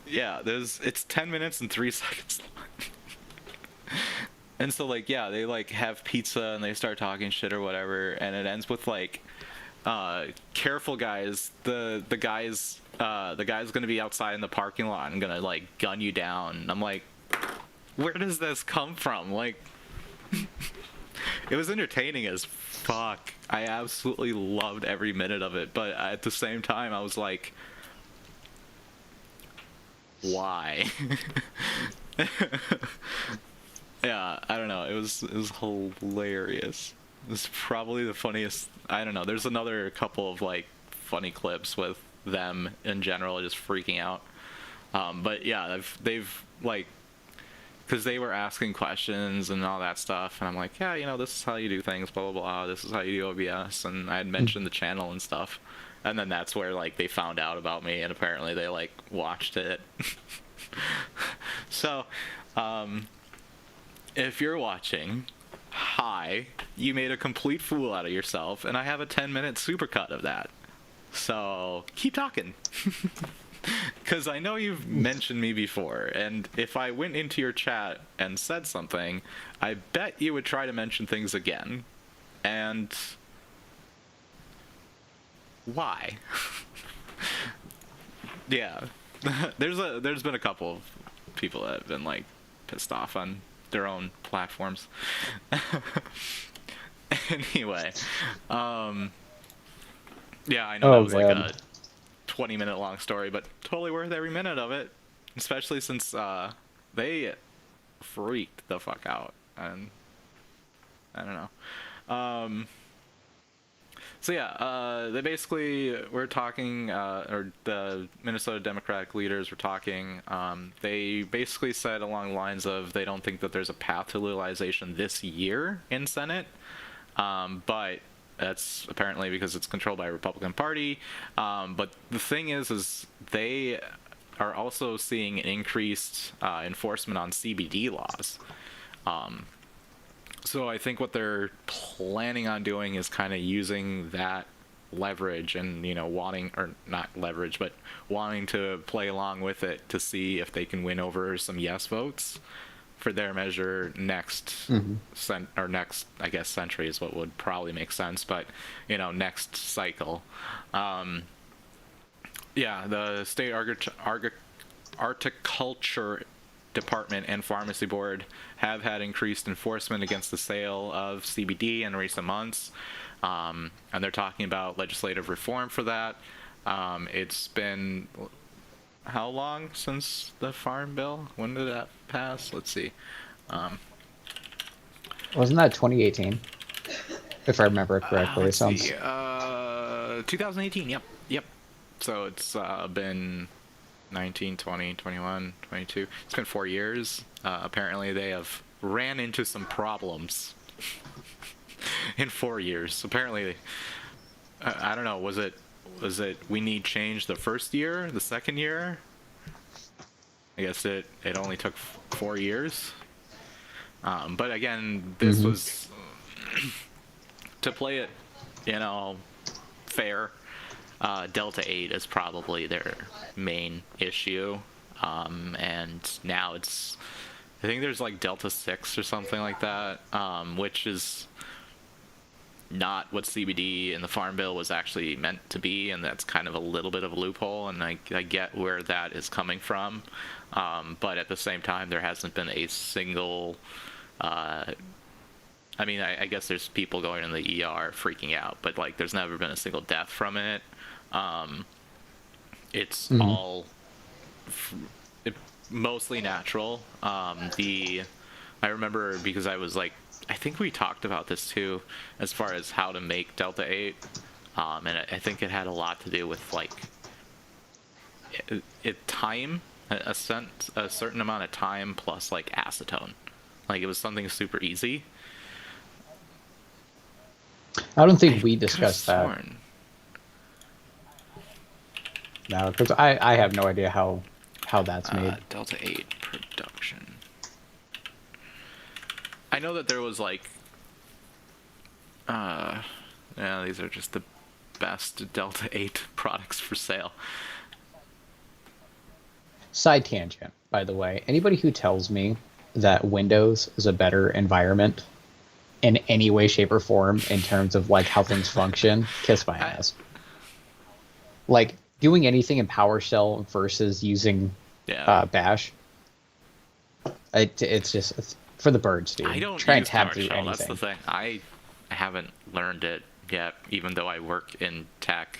yeah, it's 10 minutes and 3 seconds long. And so, like, yeah, they, like, have pizza and they start talking shit or whatever, and it ends with, like, careful guys, the guy's gonna be outside in the parking lot and gonna like gun you down. And I'm like, where does this come from? Like, it was entertaining as fuck. I absolutely loved every minute of it, but at the same time I was like, why? Yeah, I don't know, it was hilarious. It's probably the funniest. I don't know. There's another couple of like funny clips with them in general just freaking out. But yeah, they've like, because they were asking questions and all that stuff, and I'm like, yeah, you know, this is how you do things, blah blah blah. This is how you do OBS, and I had mentioned the channel and stuff, and then that's where like they found out about me, and apparently they like watched it. So, if you're watching, hi, you made a complete fool out of yourself, and I have a 10-minute supercut of that. So, keep talking. Because I know you've mentioned me before, and if I went into your chat and said something, I bet you would try to mention things again. And why? Yeah. There's been a couple of people that have been, like, pissed off on their own platforms. Anyway, yeah, I know that was like a 20-minute long story, but totally worth every minute of it, especially since they freaked the fuck out, and I don't know. So yeah, they basically were talking, or the Minnesota Democratic leaders were talking. They basically said along the lines of they don't think that there's a path to legalization this year in Senate, but that's apparently because it's controlled by a Republican Party. But the thing is they are also seeing an increased enforcement on CBD laws. So I think what they're planning on doing is kind of using that leverage and, you know, wanting to play along with it to see if they can win over some yes votes for their measure next next, I guess, century is what would probably make sense, but, you know, next cycle. Yeah, the state horticulture department and pharmacy board have had increased enforcement against the sale of CBD in recent months, and they're talking about legislative reform for that. It's been how long since the Farm Bill? When did that pass? Let's see. Wasn't that 2018? If I remember it correctly. Let's Sounds... see. 2018. Yep. So it's been 19, 20, 21, 22. It's been 4 years. Apparently they have ran into some problems in 4 years. Apparently, I don't know, was it we need change the first year, the second year? I guess it only took 4 years. But again, this was to play it, fair. Delta 8 is probably their main issue, and now I think there's like Delta 6 or something like that, which is not what CBD in the Farm Bill was actually meant to be, and that's kind of a little bit of a loophole, and I get where that is coming from, but at the same time, there hasn't been a single... I guess there's people going in the ER freaking out, but like there's never been a single death from it. It's all mostly natural. I remember because I was like, I think we talked about this too, as far as how to make Delta 8, and I think it had a lot to do with like time, a certain amount of time plus like acetone. Like it was something super easy. I don't think we discussed that. No, because I have no idea how that's made. Delta 8 production. I know that there was like... these are just the best Delta 8 products for sale. Side tangent, by the way. Anybody who tells me that Windows is a better environment in any way, shape, or form in terms of like how things function, kiss my ass. Like doing anything in PowerShell versus using Bash, it's just for the birds, dude. I don't try and use tab PowerShell. through anything. That's the thing. I haven't learned it yet, even though I work in tech.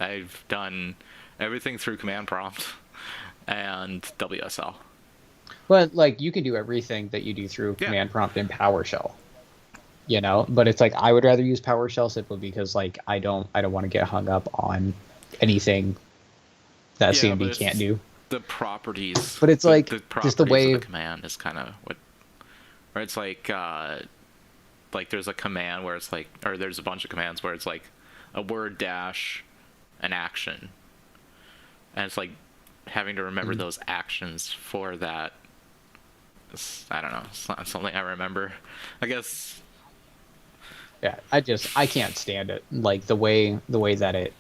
I've done everything through command prompt and WSL. But like you can do everything that you do through command prompt in PowerShell. But it's like I would rather use PowerShell simply because like I don't want to get hung up on anything that CMD can't do. The properties. But it's like the just the way of the command is kind of what, or it's like there's a command where it's like, or there's a bunch of commands where it's like a word dash an action, and it's like having to remember those actions for that. I don't know. It's not something I remember. I guess. Yeah, I can't stand it. Like the way that it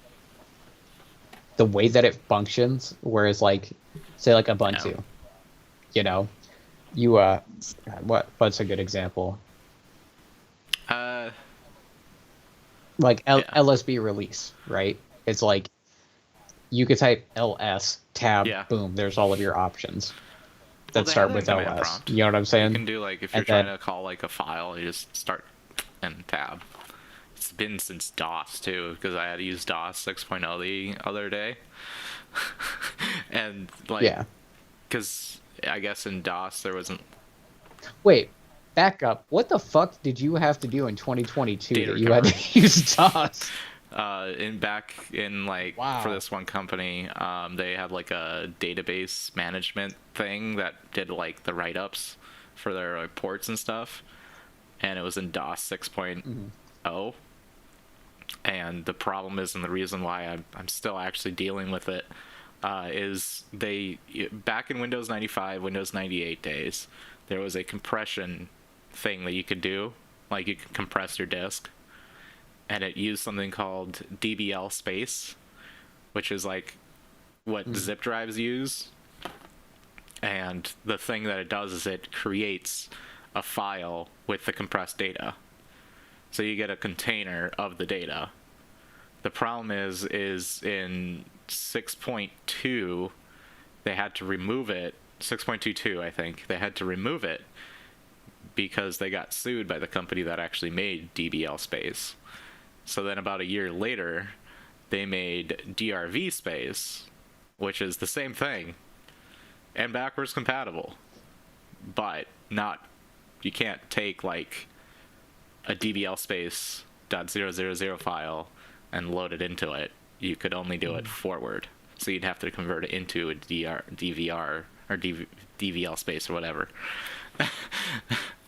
functions, whereas like say like Ubuntu, you what's a good example? Like LSB release, right? It's like you could type ls tab, boom, there's all of your options that start with ls. Prompt. You know what I'm saying? You can do like if you're trying to call like a file, you just start and tab. It's been since DOS too, because I had to use DOS 6.0 the other day, and like, because I guess in DOS there wasn't. Wait, back up. What the fuck did you have to do in 2022 that you had to use DOS? Back in for this one company, they had like a database management thing that did like the write-ups for their like, ports and stuff, and it was in DOS 6.0. And the problem is, and the reason why I'm still actually dealing with it, is back in Windows 95, Windows 98 days, there was a compression thing that you could do, like you could compress your disk, and it used something called DBL space, which is like what zip drives use. And the thing that it does is it creates a file with the compressed data. So you get a container of the data. The problem is in 6.2, they had to remove it. 6.22, I think. They had to remove it because they got sued by the company that actually made DBL space. So then about a year later, they made DRV space, which is the same thing and backwards compatible, but you can't take like a DBL space .000 file and load it into it. you could only do it forward. So you'd have to convert it into a DVR or DVL space or whatever.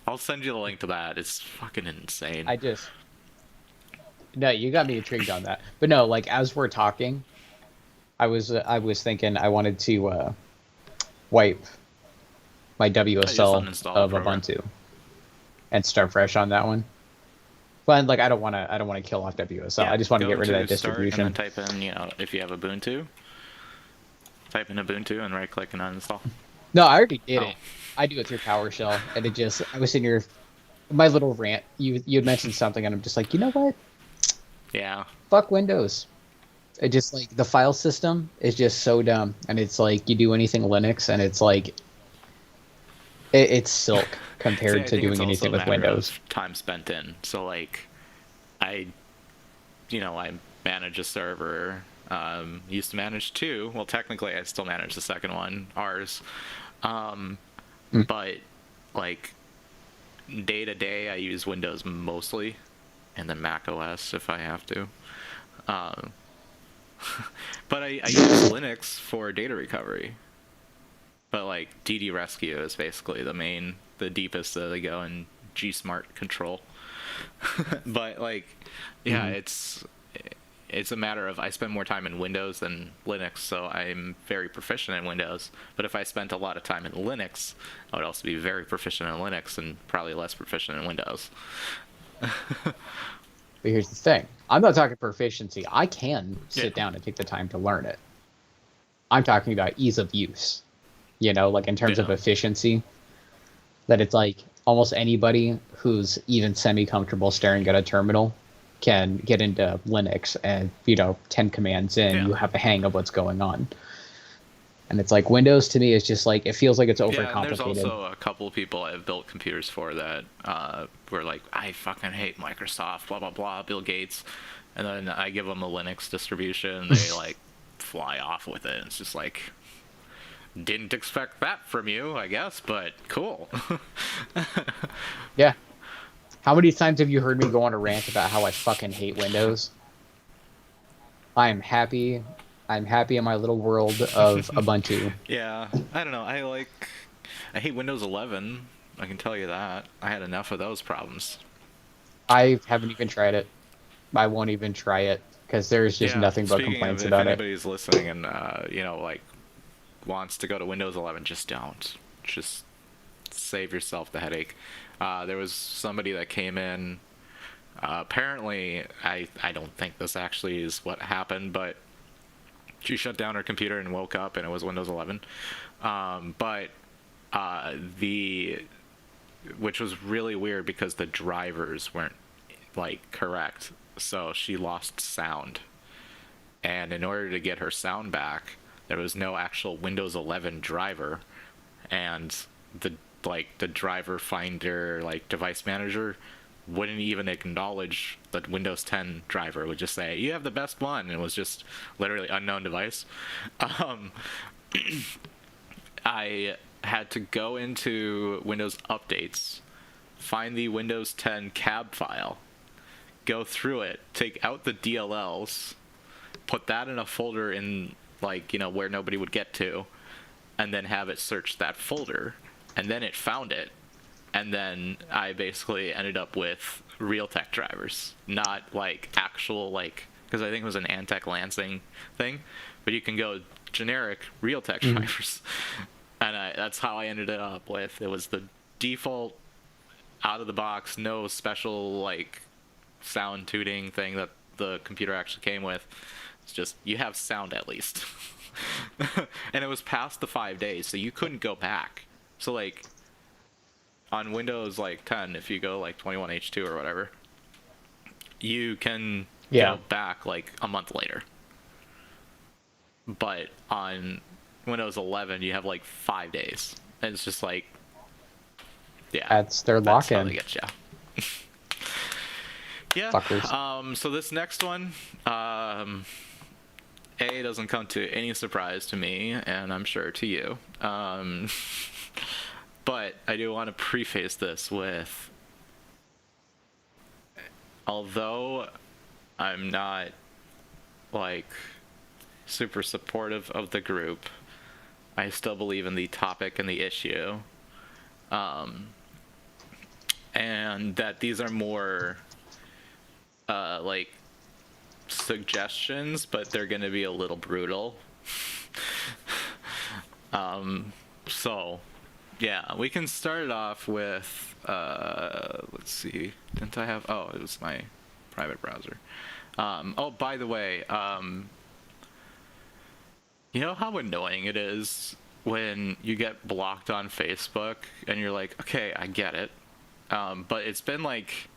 I'll send you the link to that. It's fucking insane. No, you got me intrigued on that. But no, like as we're talking, I was thinking I wanted to wipe my WSL of Ubuntu and start fresh on that one. But like I don't want to kill off WSL. I just want to get rid of that distribution. And then type in, if you have Ubuntu, type in Ubuntu and right click and uninstall. No, I already did it. I do it through PowerShell, and I was in my little rant. You had mentioned something, and I'm just like, you know what? Yeah. Fuck Windows. It just like the file system is just so dumb, and it's like you do anything Linux, and it's like it's silk compared to doing anything with Windows. Time spent in. So like, I manage a server. Used to manage 2. Well, technically, I still manage the second one, ours. But like day to day, I use Windows mostly, and then Mac OS if I have to. But I use Linux for data recovery. But like DD Rescue is basically the deepest that they go in GSmart control. But like, yeah, it's a matter of I spend more time in Windows than Linux, so I'm very proficient in Windows. But if I spent a lot of time in Linux, I would also be very proficient in Linux and probably less proficient in Windows. But here's the thing. I'm not talking proficiency. I can sit down and take the time to learn it. I'm talking about ease of use. Like in terms of efficiency. That it's like almost anybody who's even semi-comfortable staring at a terminal can get into Linux and, 10 commands in, you have a hang of what's going on. And it's like Windows to me is just like, it feels like it's overcomplicated. Yeah, and there's also a couple of people I've built computers for that were like, I fucking hate Microsoft, blah, blah, blah, Bill Gates. And then I give them a Linux distribution and they like fly off with it. It's just like, didn't expect that from you, I guess, but cool. Yeah. How many times have you heard me go on a rant about how I fucking hate Windows? I'm happy in my little world of Ubuntu. Yeah, I don't know. I hate Windows 11. I can tell you that. I had enough of those problems. I haven't even tried it. I won't even try it because there's just nothing but complaints about it. If anybody's listening and wants to go to Windows 11, just don't. Just save yourself the headache. There was somebody that came in. Apparently, I don't think this actually is what happened, but she shut down her computer and woke up and it was Windows 11. Which was really weird because the drivers weren't correct. So she lost sound. And in order to get her sound back, there was no actual Windows 11 driver, and the driver finder device manager wouldn't even acknowledge the Windows 10 driver. It would just say, you have the best one, and it was just literally unknown device. I had to go into Windows Updates, find the Windows 10 cab file, go through it, take out the DLLs, put that in a folder in where nobody would get to, and then have it search that folder, and then it found it, and then I basically ended up with Realtek drivers, not actual because I think it was an Antec Lansing thing, but you can go generic Realtek drivers, and that's how I ended up with. It was the default out of the box, no special sound tuning thing that the computer actually came with. It's just you have sound at least. And it was past the 5 days, so you couldn't go back. So on Windows 10, if you go 21H2 or whatever, you can go back a month later. But on Windows 11, you have 5 days, and it's just that's their lock-in. That's how they get you. Yeah. Fuckers. So this next one, A, doesn't come to any surprise to me, and I'm sure to you. But I do want to preface this with, although I'm not like super supportive of the group. I still believe in the topic and the issue. And that these are more like suggestions, but they're going to be a little brutal. So yeah, we can start it off with let's see, didn't I have, oh, it was my private browser. Oh, by the way, you know how annoying it is when you get blocked on Facebook and you're like, okay, I get it, but it's been like,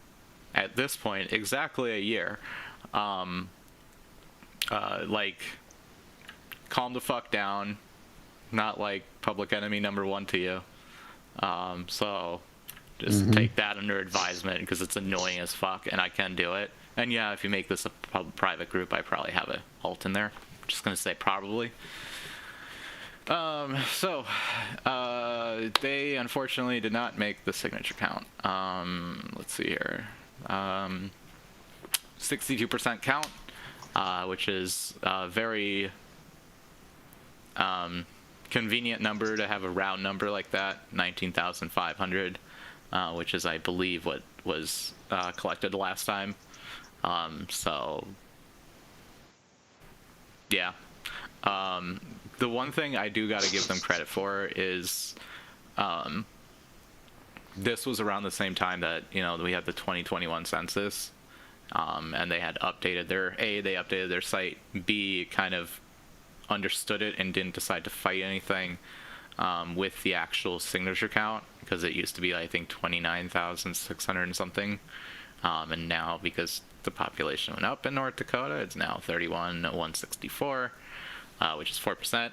at this point, exactly a year. Like, calm the fuck down. Not like public enemy number one to you. So just take that under advisement, because it's annoying as fuck, and I can do it. And yeah, if you make this a private group, I probably have a alt in there. I'm just gonna say probably. So they unfortunately did not make the signature count. Let's see here. 62% count, which is a very convenient number to have a round number like that, 19,500, which is, I believe, what was collected last time. So yeah. The one thing I do got to give them credit for is this was around the same time that, you know, we had the 2021 census, and they had updated they updated their site, B, kind of understood it and didn't decide to fight anything with the actual signature count, because it used to be, I think, 29,600 and something, and now, because the population went up in North Dakota, it's now 31,164, which is 4%.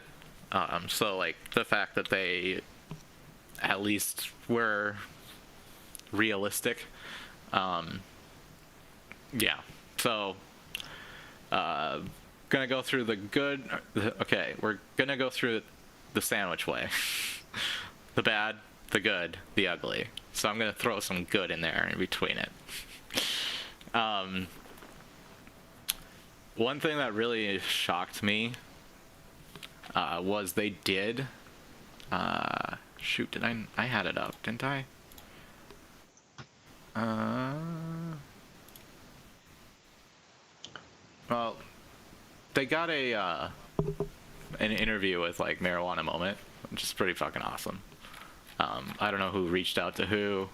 So like, the fact that they at least were realistic, yeah. So gonna go through the good. Okay, we're gonna go through the sandwich way. The bad, the good, the ugly. So I'm gonna throw some good in there in between it. One thing that really shocked me was they did. Shoot, I had it up, didn't I? Well, they got an interview with, like, Marijuana Moment, which is pretty fucking awesome. I don't know who reached out to who,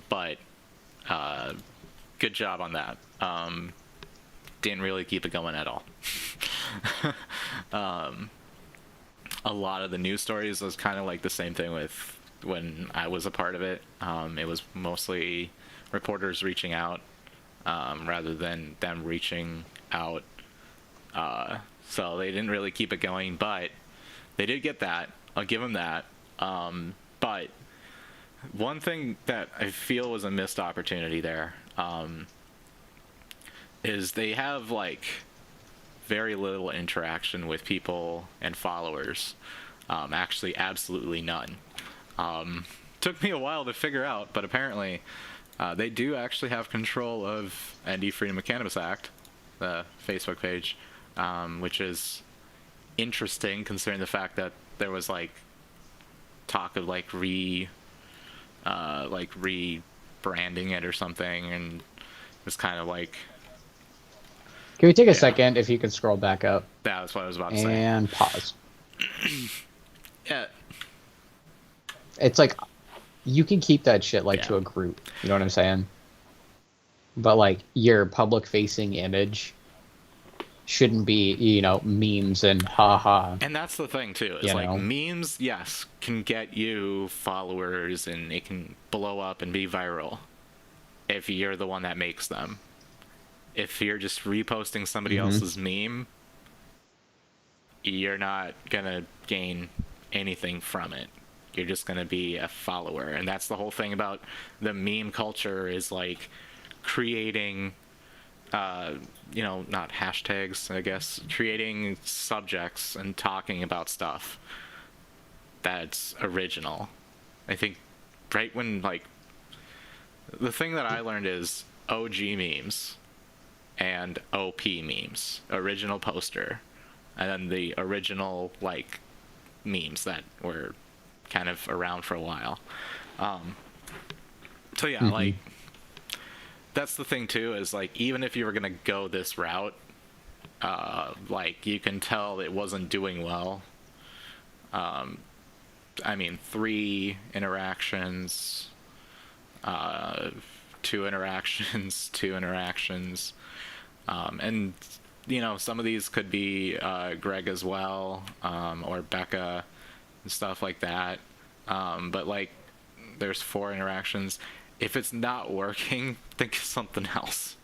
but good job on that. Didn't really keep it going at all. A lot of the news stories was kind of like the same thing with when I was a part of it. It was mostly reporters reaching out rather than them reaching out. So they didn't really keep it going, but they did get that. I'll give them that. But one thing that I feel was a missed opportunity there is they have, like, very little interaction with people and followers. Actually, absolutely none. Took me a while to figure out, but apparently they do actually have control of ND Freedom of Cannabis Act, the Facebook page, which is interesting considering the fact that there was, like, talk of, like, rebranding it or something, and it's kind of like... Can we take a second if you can scroll back up? That's what I was about to say. And pause. Yeah. It's like, you can keep that shit, like, to a group. You know what I'm saying? But, like, your public-facing image shouldn't be, you know, memes and haha. And that's the thing, too. It's like, memes, yes, can get you followers, and it can blow up and be viral if you're the one that makes them. If you're just reposting somebody else's meme, you're not gonna gain anything from it. You're just gonna be a follower. And that's the whole thing about the meme culture, is, like, creating, you know, not hashtags, I guess, creating subjects and talking about stuff that's original. I think right when, like, the thing that I learned is OG memes and OP memes, original poster, and then the original like memes that were kind of around for a while. So yeah, like that's the thing too, is like even if you were gonna go this route, like you can tell it wasn't doing well. I mean, 3 interactions, 2 interactions, 2 interactions, and you know, some of these could be Greg as well, or Becca and stuff like that. But like, there's 4 interactions. If it's not working, think of something else.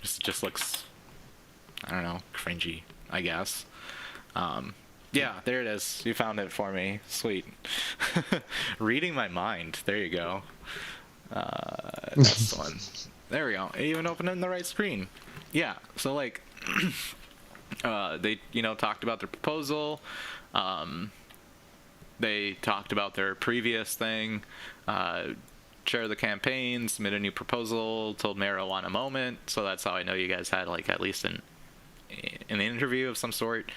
Just looks, I don't know, cringy, I guess. Yeah, there it is. You found it for me. Sweet. Reading my mind. There you go. That's the one. There we go. It even opened in the right screen. Yeah, so like, they, you know, talked about their proposal. They talked about their previous thing. Chair the campaign, submit a new proposal, told marijuana moment. So that's how I know you guys had like at least an interview of some sort.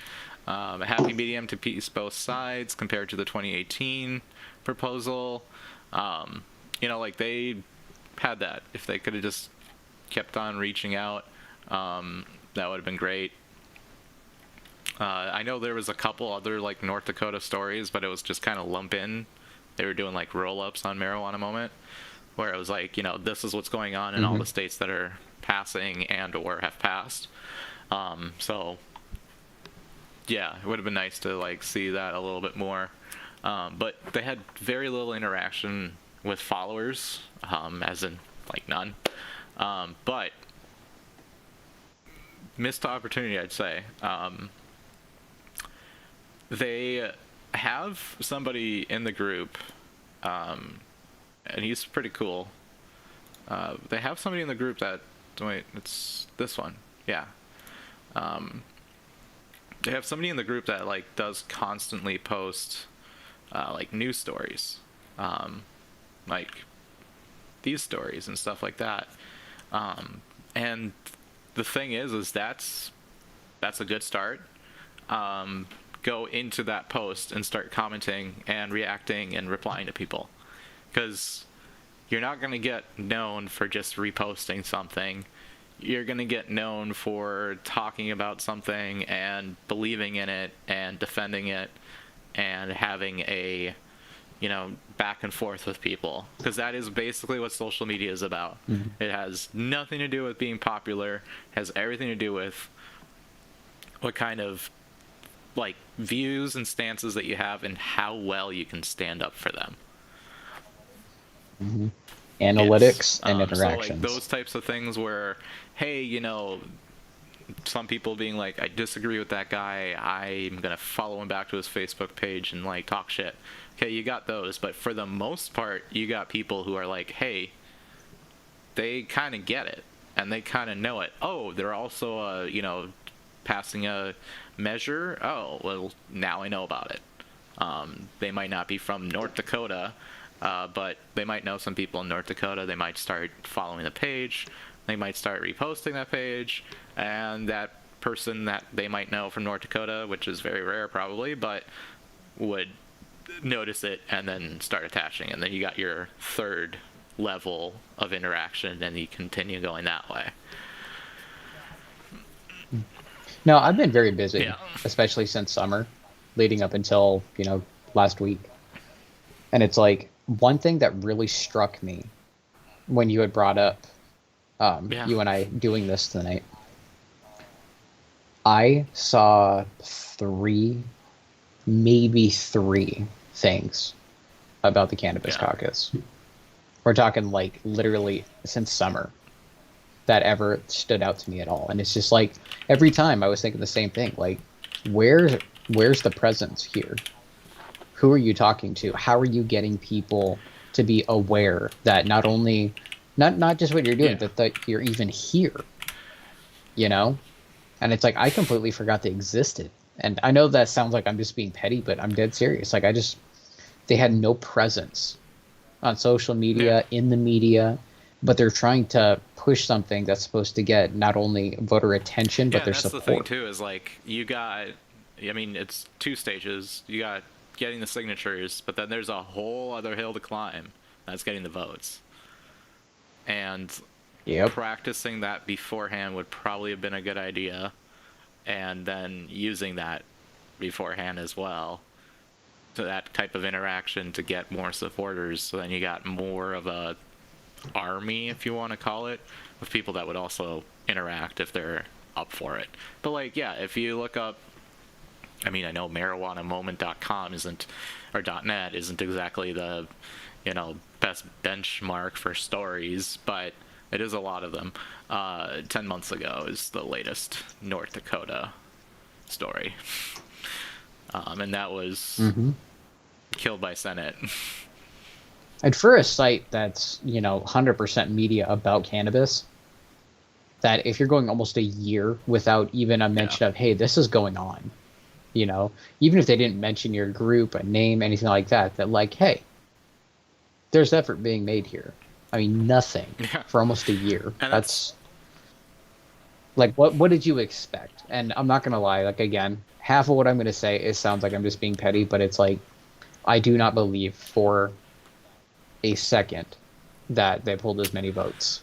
A happy medium to piece both sides compared to the 2018 proposal. You know, like they had that. If they could have just kept on reaching out, that would have been great. I know there was a couple other like North Dakota stories, but it was just kind of lump in. They were doing like roll-ups on marijuana moment, where it was like, you know, this is what's going on in all the states that are passing and or have passed. So yeah, it would have been nice to like see that a little bit more. But they had very little interaction with followers, as in like none. But missed opportunity, I'd say. They have somebody in the group, and he's pretty cool. They have somebody in the group that, wait, it's this one, yeah. They have somebody in the group that like does constantly post like news stories, like these stories and stuff like that. And the thing is that's a good start. Go into that post and start commenting and reacting and replying to people, because you're not going to get known for just reposting something. You're going to get known for talking about something and believing in it and defending it and having a, you know, back and forth with people, because that is basically what social media is about. It has nothing to do with being popular. It has everything to do with what kind of like views and stances that you have and how well you can stand up for them. Analytics and interactions. So like those types of things where, hey, you know, some people being like, I disagree with that guy, I'm gonna follow him back to his Facebook page and like talk shit. Okay, you got those, but for the most part, you got people who are like, hey, they kind of get it and they kind of know it. Oh, they're also you know, passing a measure. Oh, well, now I know about it. They might not be from North Dakota, but they might know some people in North Dakota. They might start following the page. They might start reposting that page, and that person that they might know from North Dakota, which is very rare probably, but would notice it and then start attaching. And then you got your third level of interaction, and you continue going that way. No, I've been very busy, especially since summer, leading up until, you know, last week. And it's like, one thing that really struck me when you had brought up you and I doing this tonight, I saw 3, maybe 3 things about the Cannabis Caucus. We're talking like literally since summer that ever stood out to me at all. And it's just like, every time I was thinking the same thing, like, where's the presence here? Who are you talking to? How are you getting people to be aware that not only, not just what you're doing, but that you're even here, you know? And it's like, I completely forgot they existed. And I know that sounds like I'm just being petty, but I'm dead serious. Like, they had no presence on social media, in the media. but they're trying to push something that's supposed to get not only voter attention but Yeah, their that's the thing support. too. Is like you got. I mean, it's two stages. You got getting the signatures, but then there's a whole other hill to climb. That's getting the votes. And Yep. practicing that beforehand would probably have been a good idea, and then using that beforehand as well, to that type of interaction to get more supporters. So then you got more of a army, if you want to call it, of people that would also interact if they're up for it. But like, yeah, if you look up, I mean, I know marijuanamoment.com isn't, or .net isn't exactly the, best benchmark for stories, but it is a lot of them. 10 months ago is the latest North Dakota story. And that was killed by Senate. And for a site that's 100% media about cannabis, that if you're going almost a year without even a mention of, hey, this is going on, even if they didn't mention your group, a name, anything like that, that like, hey, there's effort being made here. I mean, nothing for almost a year. And that's like, what did you expect? And I'm not going to lie, like, again, half of what I'm going to say sounds like I'm just being petty, but it's like, I do not believe for a second that they pulled as many votes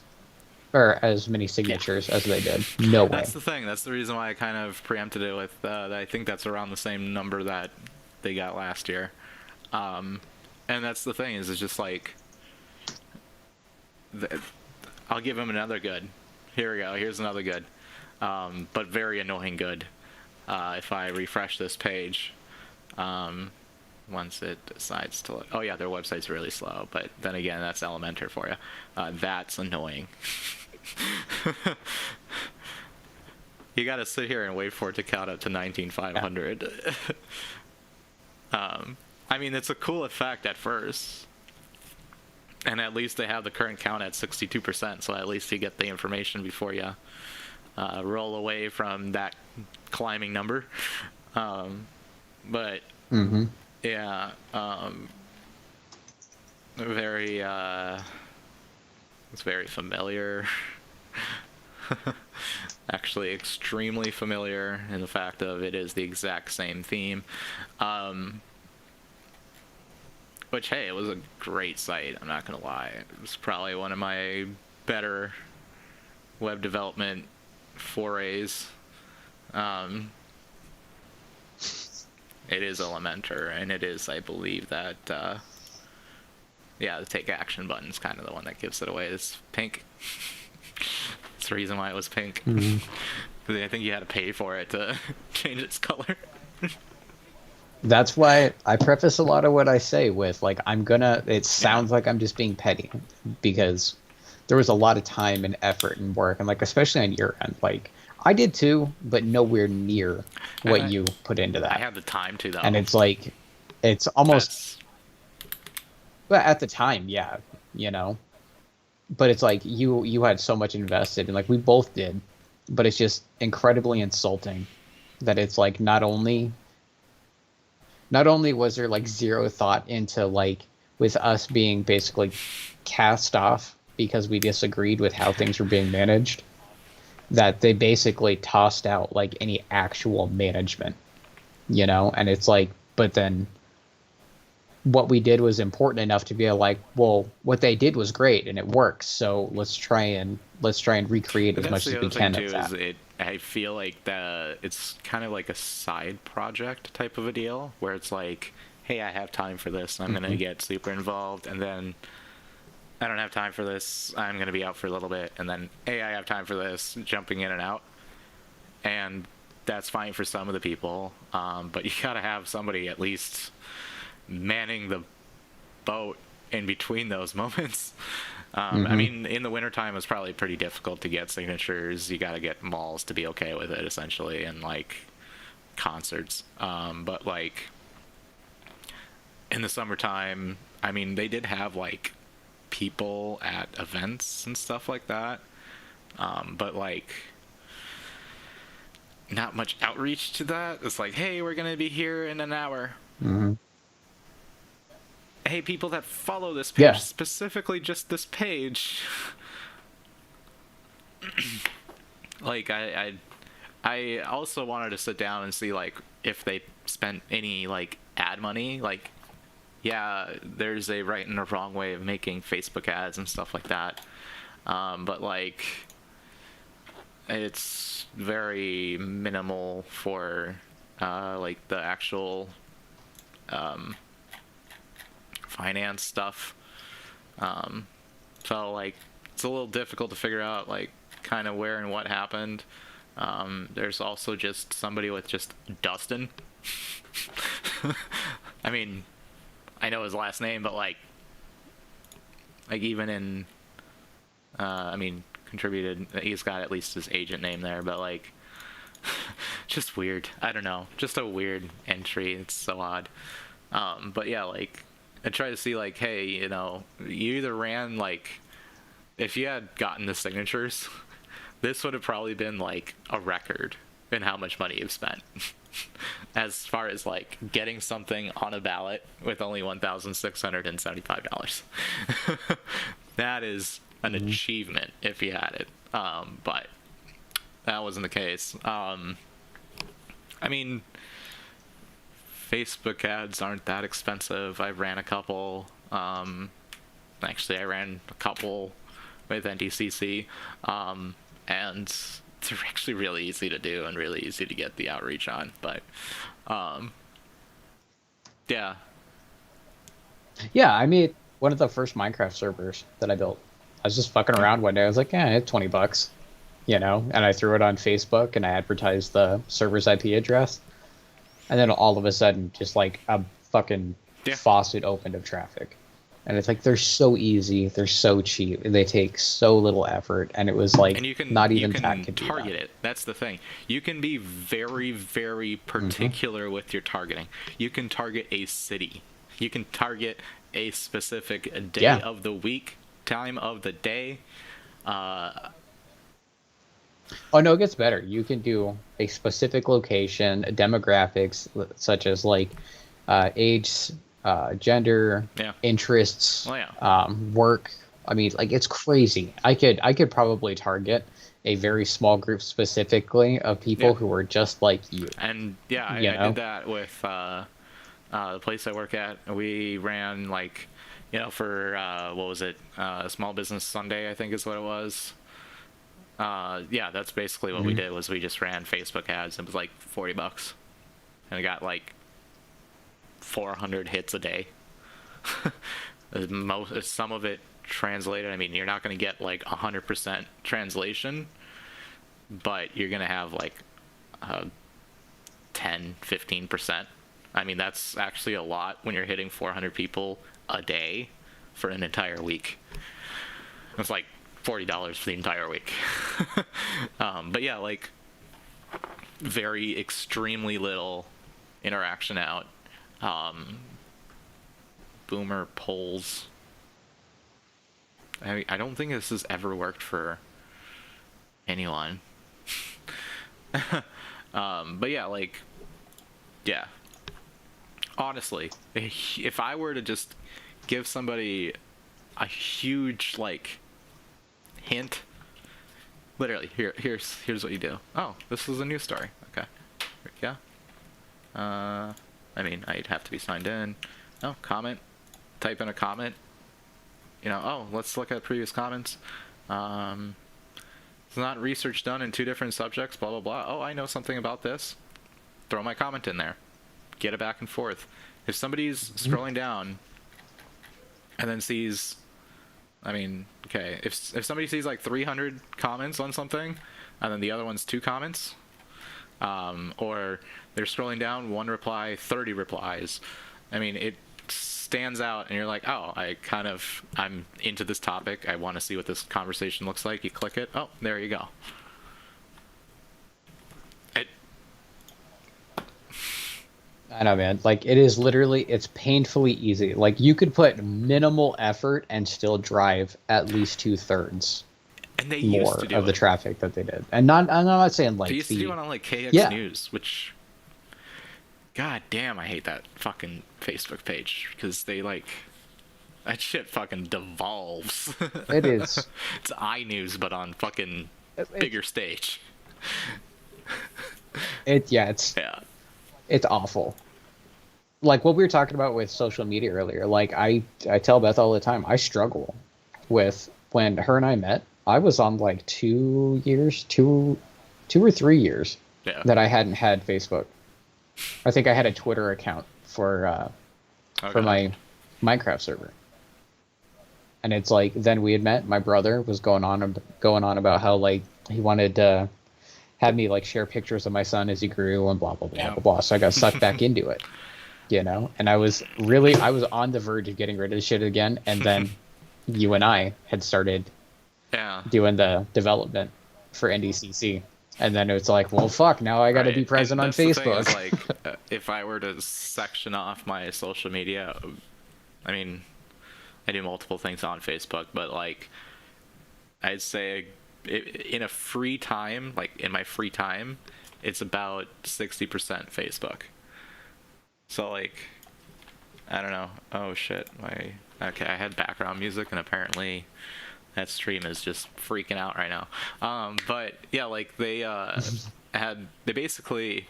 or as many signatures as they did. No way. That's the thing. That's the reason why I kind of preempted it with that. I think that's around the same number that they got last year. And that's the thing is, it's just like, I'll give him another good. Here we go. Here's another good, but very annoying good. If I refresh this page, once it decides to look. Oh yeah, their website's really slow, but then again, that's Elementor for you. That's annoying. You gotta sit here and wait for it to count up to 19,500. I mean, it's a cool effect at first. And at least they have the current count at 62%, so at least you get the information before you roll away from that climbing number. But yeah, very it's very familiar. Actually, extremely familiar in the fact of it is the exact same theme. Which, hey, it was a great site, I'm not gonna lie. It was probably one of my better web development forays. It is Elementor, and it is, I believe, that, yeah, the take action button is kind of the one that gives it away. It's pink. That's the reason why it was pink. Because I think you had to pay for it to change its color. That's why I preface a lot of what I say with, like, it sounds like I'm just being petty, because there was a lot of time and effort and work, and, like, especially on your end, like, I did too, but nowhere near what you put into that. I had the time to, though. And it's like, it's almost, but at the time, yeah, but it's like you had so much invested, and like we both did, but it's just incredibly insulting that it's like not only was there like zero thought into, like, with us being basically cast off because we disagreed with how things were being managed, that they basically tossed out like any actual management, and it's like, but then what we did was important enough to be like, well, what they did was great and it works, so let's try and recreate as much as we can of that. I feel like it's kind of like a side project type of a deal, where it's like, hey, I have time for this, I'm gonna get super involved, and then I don't have time for this, I'm gonna be out for a little bit, and then, hey, I have time for this, jumping in and out. And that's fine for some of the people, but you gotta have somebody at least manning the boat in between those moments. I mean, in the wintertime, it's probably pretty difficult to get signatures. You got to get malls to be okay with it, essentially, and, like, concerts. But, like, in the summertime, I mean, they did have, like, people at events and stuff like that. But, like, not much outreach to that. It's like, hey, we're going to be here in an hour. Hey, people that follow this page, specifically just this page, like I also wanted to sit down and see like if they spent any like ad money. Like, yeah, there's a right and a wrong way of making Facebook ads and stuff like that. But like, it's very minimal for like the actual finance stuff. So like, it's a little difficult to figure out like kind of where and what happened. There's also just somebody with just Dustin. I mean, I know his last name, but like even in, I mean, contributed, he's got at least his agent name there, but like, just weird. I don't know, just a weird entry. It's so odd. But yeah, like, I try to see like, hey, you know, you either ran like, if you had gotten the signatures, this would have probably been like a record in how much money you've spent. As far as like getting something on a ballot with only $1,675. That is an achievement if you had it. But that wasn't the case. I mean, Facebook ads aren't that expensive. I ran a couple. Actually, I ran a couple with NDCC. And they're actually really easy to do and really easy to get the outreach on. But, yeah. Yeah, I made one of the first Minecraft servers that I built. I was just fucking around one day. I was like, I had $20, you know, and I threw it on Facebook and I advertised the server's IP address. And then all of a sudden, just like a fucking faucet opened of traffic. And it's like, they're so easy, they're so cheap, they take so little effort, and it was like, and you can, not even you Tech can could do target that. it. That's the thing. You can be very, very particular with your targeting. You can target a city. You can target a specific day of the week, time of the day. Oh no, it gets better. You can do a specific location, demographics such as like age, gender, interests, work. I mean, like, it's crazy. I could probably target a very small group specifically of people who are just like you. And yeah, I did that with the place I work at. We ran like, you know, for what was it? Small Business Sunday, I think is what it was. Yeah, that's basically what we did. Was we just ran Facebook ads. It was like $40, and we got like 400 hits a day. Some of it translated. I mean, you're not going to get like 100% translation, but you're going to have like 10-15%. I mean, that's actually a lot when you're hitting 400 people a day for an entire week. It's like $40 for the entire week. But yeah, like, very extremely little interaction out. Boomer polls. I don't think this has ever worked for anyone. But yeah, like, yeah. Honestly, if I were to just give somebody a huge, like, hint, literally, here's what you do. Oh, this is a news story. Okay. Yeah. I mean, I'd have to be signed in. Oh, comment. Type in a comment. You know, oh, let's look at previous comments. It's not research done in 2 different subjects, blah, blah, blah. Oh, I know something about this. Throw my comment in there. Get it back and forth. If somebody's scrolling down and then sees, I mean, okay, if somebody sees like 300 comments on something and then the other one's 2 comments, or they're scrolling down, 1 reply, 30 replies. I mean, it stands out, and you're like, oh, I'm into this topic. I want to see what this conversation looks like. You click it. Oh, there you go. I know, man. Like, it is literally, it's painfully easy. Like, you could put minimal effort and still drive at least 2/3 and they more used to do of the traffic that they did. And I'm not saying like they used to do it on like KX News, which, god damn, I hate that fucking Facebook page because they like, that shit fucking devolves. It is. It's iNews, but on fucking bigger stage. It's Yeah. it's awful. Like what we were talking about with social media earlier. Like I tell Beth all the time, I struggle with when her and I met. I was on like 2 years, 2 or 3 years Yeah. that I hadn't had Facebook. I think I had a Twitter account for my Minecraft server. And it's like then we had met. My brother was going on about how like he wanted to have me like share pictures of my son as he grew and blah blah blah blah blah. So I got sucked back into it, And I was on the verge of getting rid of the shit again. And then you and I had started doing the development for NDCC. And then it's like, well, fuck, now I got to be present on Facebook. The thing is, like, if I were to section off my social media, I mean, I do multiple things on Facebook, but like, I'd say in a free time, like in my free time, it's about 60% Facebook. So like, I don't know. Oh shit, okay, I had background music and apparently that stream is just freaking out right now. But yeah, like they basically,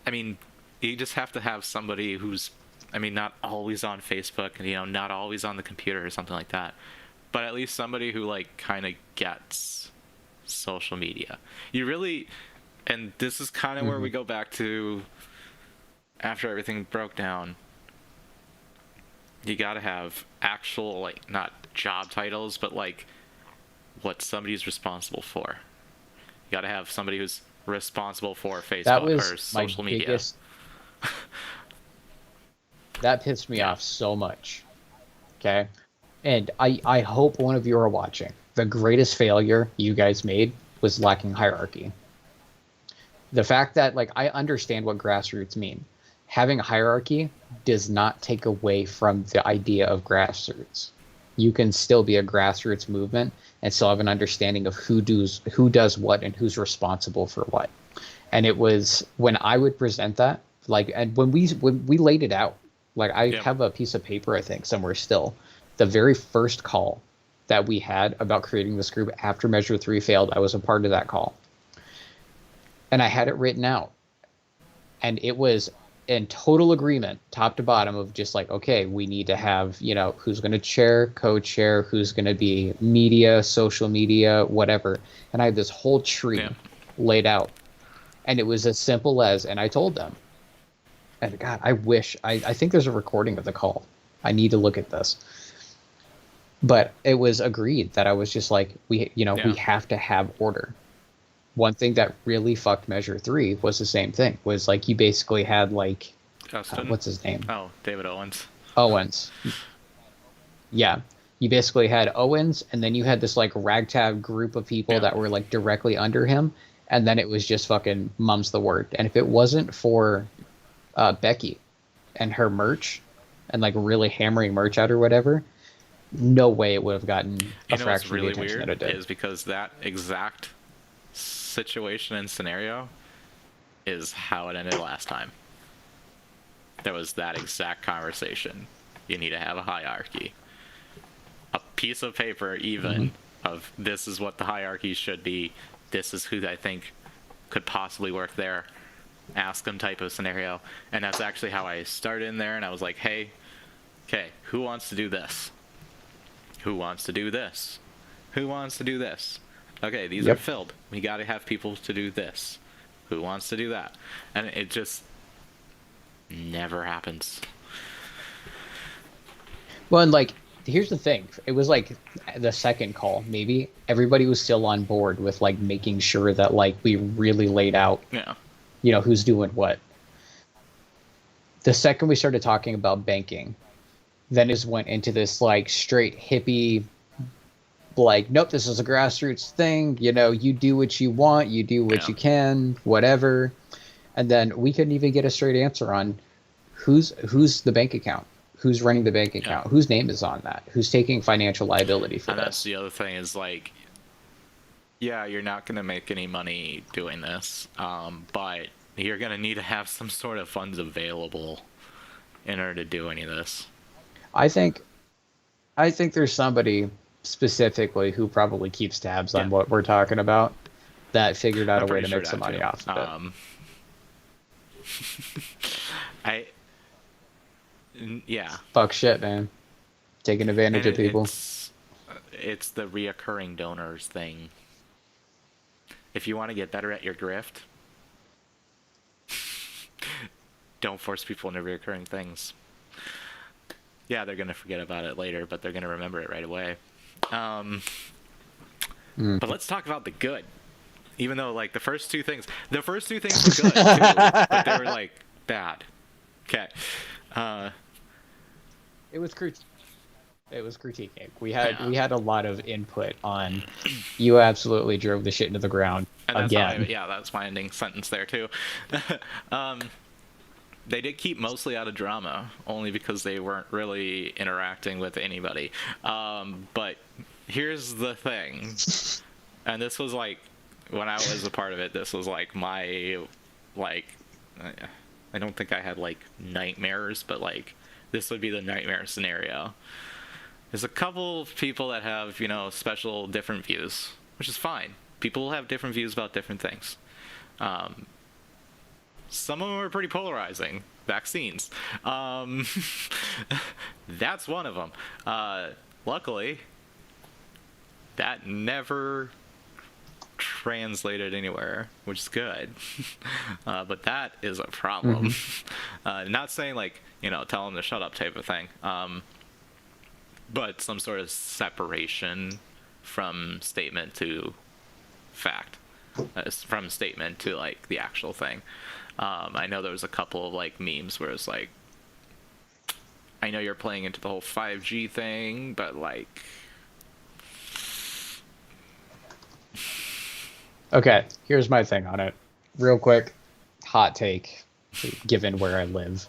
I mean, you just have to have somebody who's, I mean, not always on Facebook and, not always on the computer or something like that, but at least somebody who like kind of gets social media. You really, and this is kind of where we go back to after everything broke down. You gotta have actual, like, not job titles, but like what somebody's responsible for. You gotta have somebody who's responsible for Facebook or social media. That pissed me off so much. Okay? And I hope one of you are watching. The greatest failure you guys made was lacking hierarchy. The fact that, like, I understand what grassroots mean. Having a hierarchy does not take away from the idea of grassroots. You can still be a grassroots movement and still have an understanding of who does what and who's responsible for what. And it was when I would present that, like, and when we laid it out, like I have a piece of paper, I think, somewhere still, the very first call that we had about creating this group after Measure 3 failed, I was a part of that call. And I had it written out. And it was in total agreement, top to bottom, of just like, okay, we need to have, who's going to chair, co-chair, who's going to be media, social media, whatever. And I had this whole tree laid out. And it was as simple as, and I told them, and God, I wish, I think there's a recording of the call. I need to look at this. But it was agreed that I was just like, we have to have order. One thing that really fucked Measure 3 was the same thing. Was like you basically had like, what's his name? Oh, David Owens. Owens. Yeah. You basically had Owens, and then you had this like ragtag group of people that were like directly under him, and then it was just fucking mum's the word. And if it wasn't for Becky and her merch and like really hammering merch out or whatever, no way it would have gotten a fraction of the attention that it did. Is because that exact situation and scenario is how it ended last time. There was that exact conversation. You need to have a hierarchy. A piece of paper even of this is what the hierarchy should be. This is who I think could possibly work there. Ask them type of scenario. And that's actually how I started in there, and I was like, hey, okay, who wants to do this? Who wants to do this? Who wants to do this? Okay, these are filled. We got to have people to do this. Who wants to do that? And it just never happens. Well, and like, here's the thing. It was like the second call, maybe. Everybody was still on board with like making sure that like we really laid out, who's doing what. The second we started talking about banking, then is went into this like straight hippie, like, nope, this is a grassroots thing. You do what you want, you do what you can, whatever. And then we couldn't even get a straight answer on who's the bank account, who's running the bank account, whose name is on that, who's taking financial liability for this. And that's the other thing is like, you're not going to make any money doing this, but you're going to need to have some sort of funds available in order to do any of this. I think there's somebody specifically, who probably keeps tabs on what we're talking about, that figured out I'm a way pretty to sure make some that money too. off of it. Yeah. Fuck shit, man. Taking advantage of people. It's the reoccurring donors thing. If you want to get better at your grift, don't force people into reoccurring things. Yeah, they're gonna forget about it later, but they're gonna remember it right away. But let's talk about the good. Even though, like, the first two things were good too, but they were like bad. Okay. It was critiquing. We had a lot of input on. You absolutely drove the shit into the ground again. That's my ending sentence there too. They did keep mostly out of drama, only because they weren't really interacting with anybody. But here's the thing, and this was like, when I was a part of it, this was like my, like, I don't think I had like nightmares, but like, this would be the nightmare scenario. There's a couple of people that have, special different views, which is fine. People have different views about different things. Some of them are pretty polarizing. Vaccines. That's one of them. Luckily, that never translated anywhere, which is good. But that is a problem. Not saying, like, tell them to shut up type of thing. But some sort of separation from statement to fact. From statement to, like, the actual thing. I know there was a couple of, like, memes where it's like, I know you're playing into the whole 5G thing, but, like... Okay, here's my thing on it. Real quick, hot take, given where I live.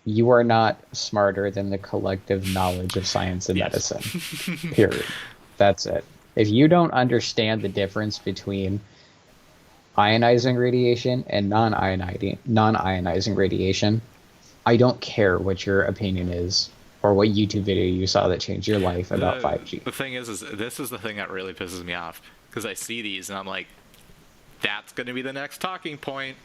You are not smarter than the collective knowledge of science and medicine. Period. That's it. If you don't understand the difference between ionizing radiation and non-ionizing radiation, I don't care what your opinion is or what YouTube video you saw that changed your life about 5G. The thing is this is the thing that really pisses me off, because I see these and I'm like, that's going to be the next talking point.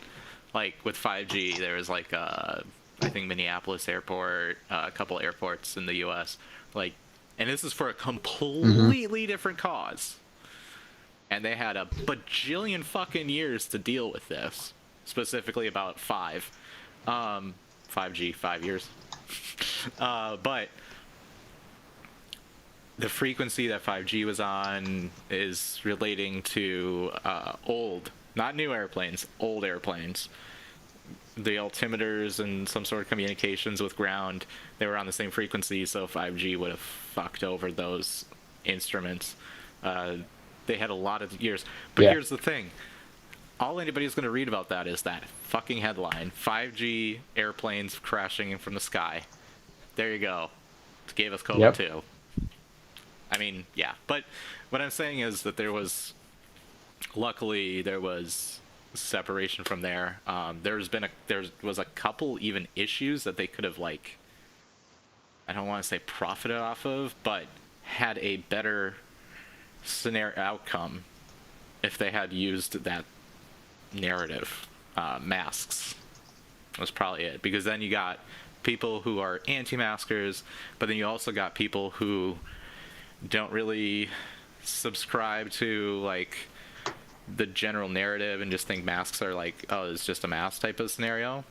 Like with 5G, there was like I think Minneapolis airport, a couple airports in the US, like, and this is for a completely different cause. And they had a bajillion fucking years to deal with this. Specifically about 5G, 5 years. But the frequency that 5G was on is relating to old, not new airplanes, old airplanes. The altimeters and some sort of communications with ground, they were on the same frequency, so 5G would have fucked over those instruments. They had a lot of years. But here's the thing. All anybody's going to read about that is that fucking headline. 5G airplanes crashing in from the sky. There you go. It gave us COVID too. I mean, yeah. But what I'm saying is that luckily there was separation from there. There was a couple even issues that they could have, like, I don't want to say profited off of, but had a better scenario outcome if they had used that narrative. Masks was probably it, because then you got people who are anti-maskers, but then you also got people who don't really subscribe to, like, the general narrative and just think masks are like, oh, it's just a mask type of scenario,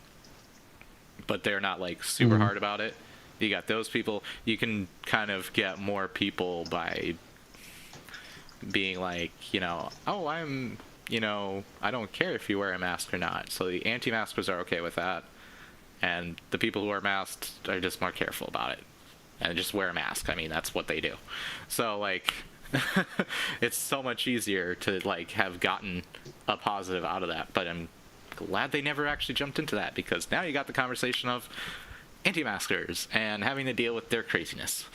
but they're not, like, super hard about it. You got those people. You can kind of get more people by being like, oh, I'm, I don't care if you wear a mask or not. So the anti-maskers are okay with that, and the people who are masked are just more careful about it and just wear a mask. I mean, that's what they do. So, like, it's so much easier to, like, have gotten a positive out of that. But I'm glad they never actually jumped into that, because now you got the conversation of anti-maskers and having to deal with their craziness.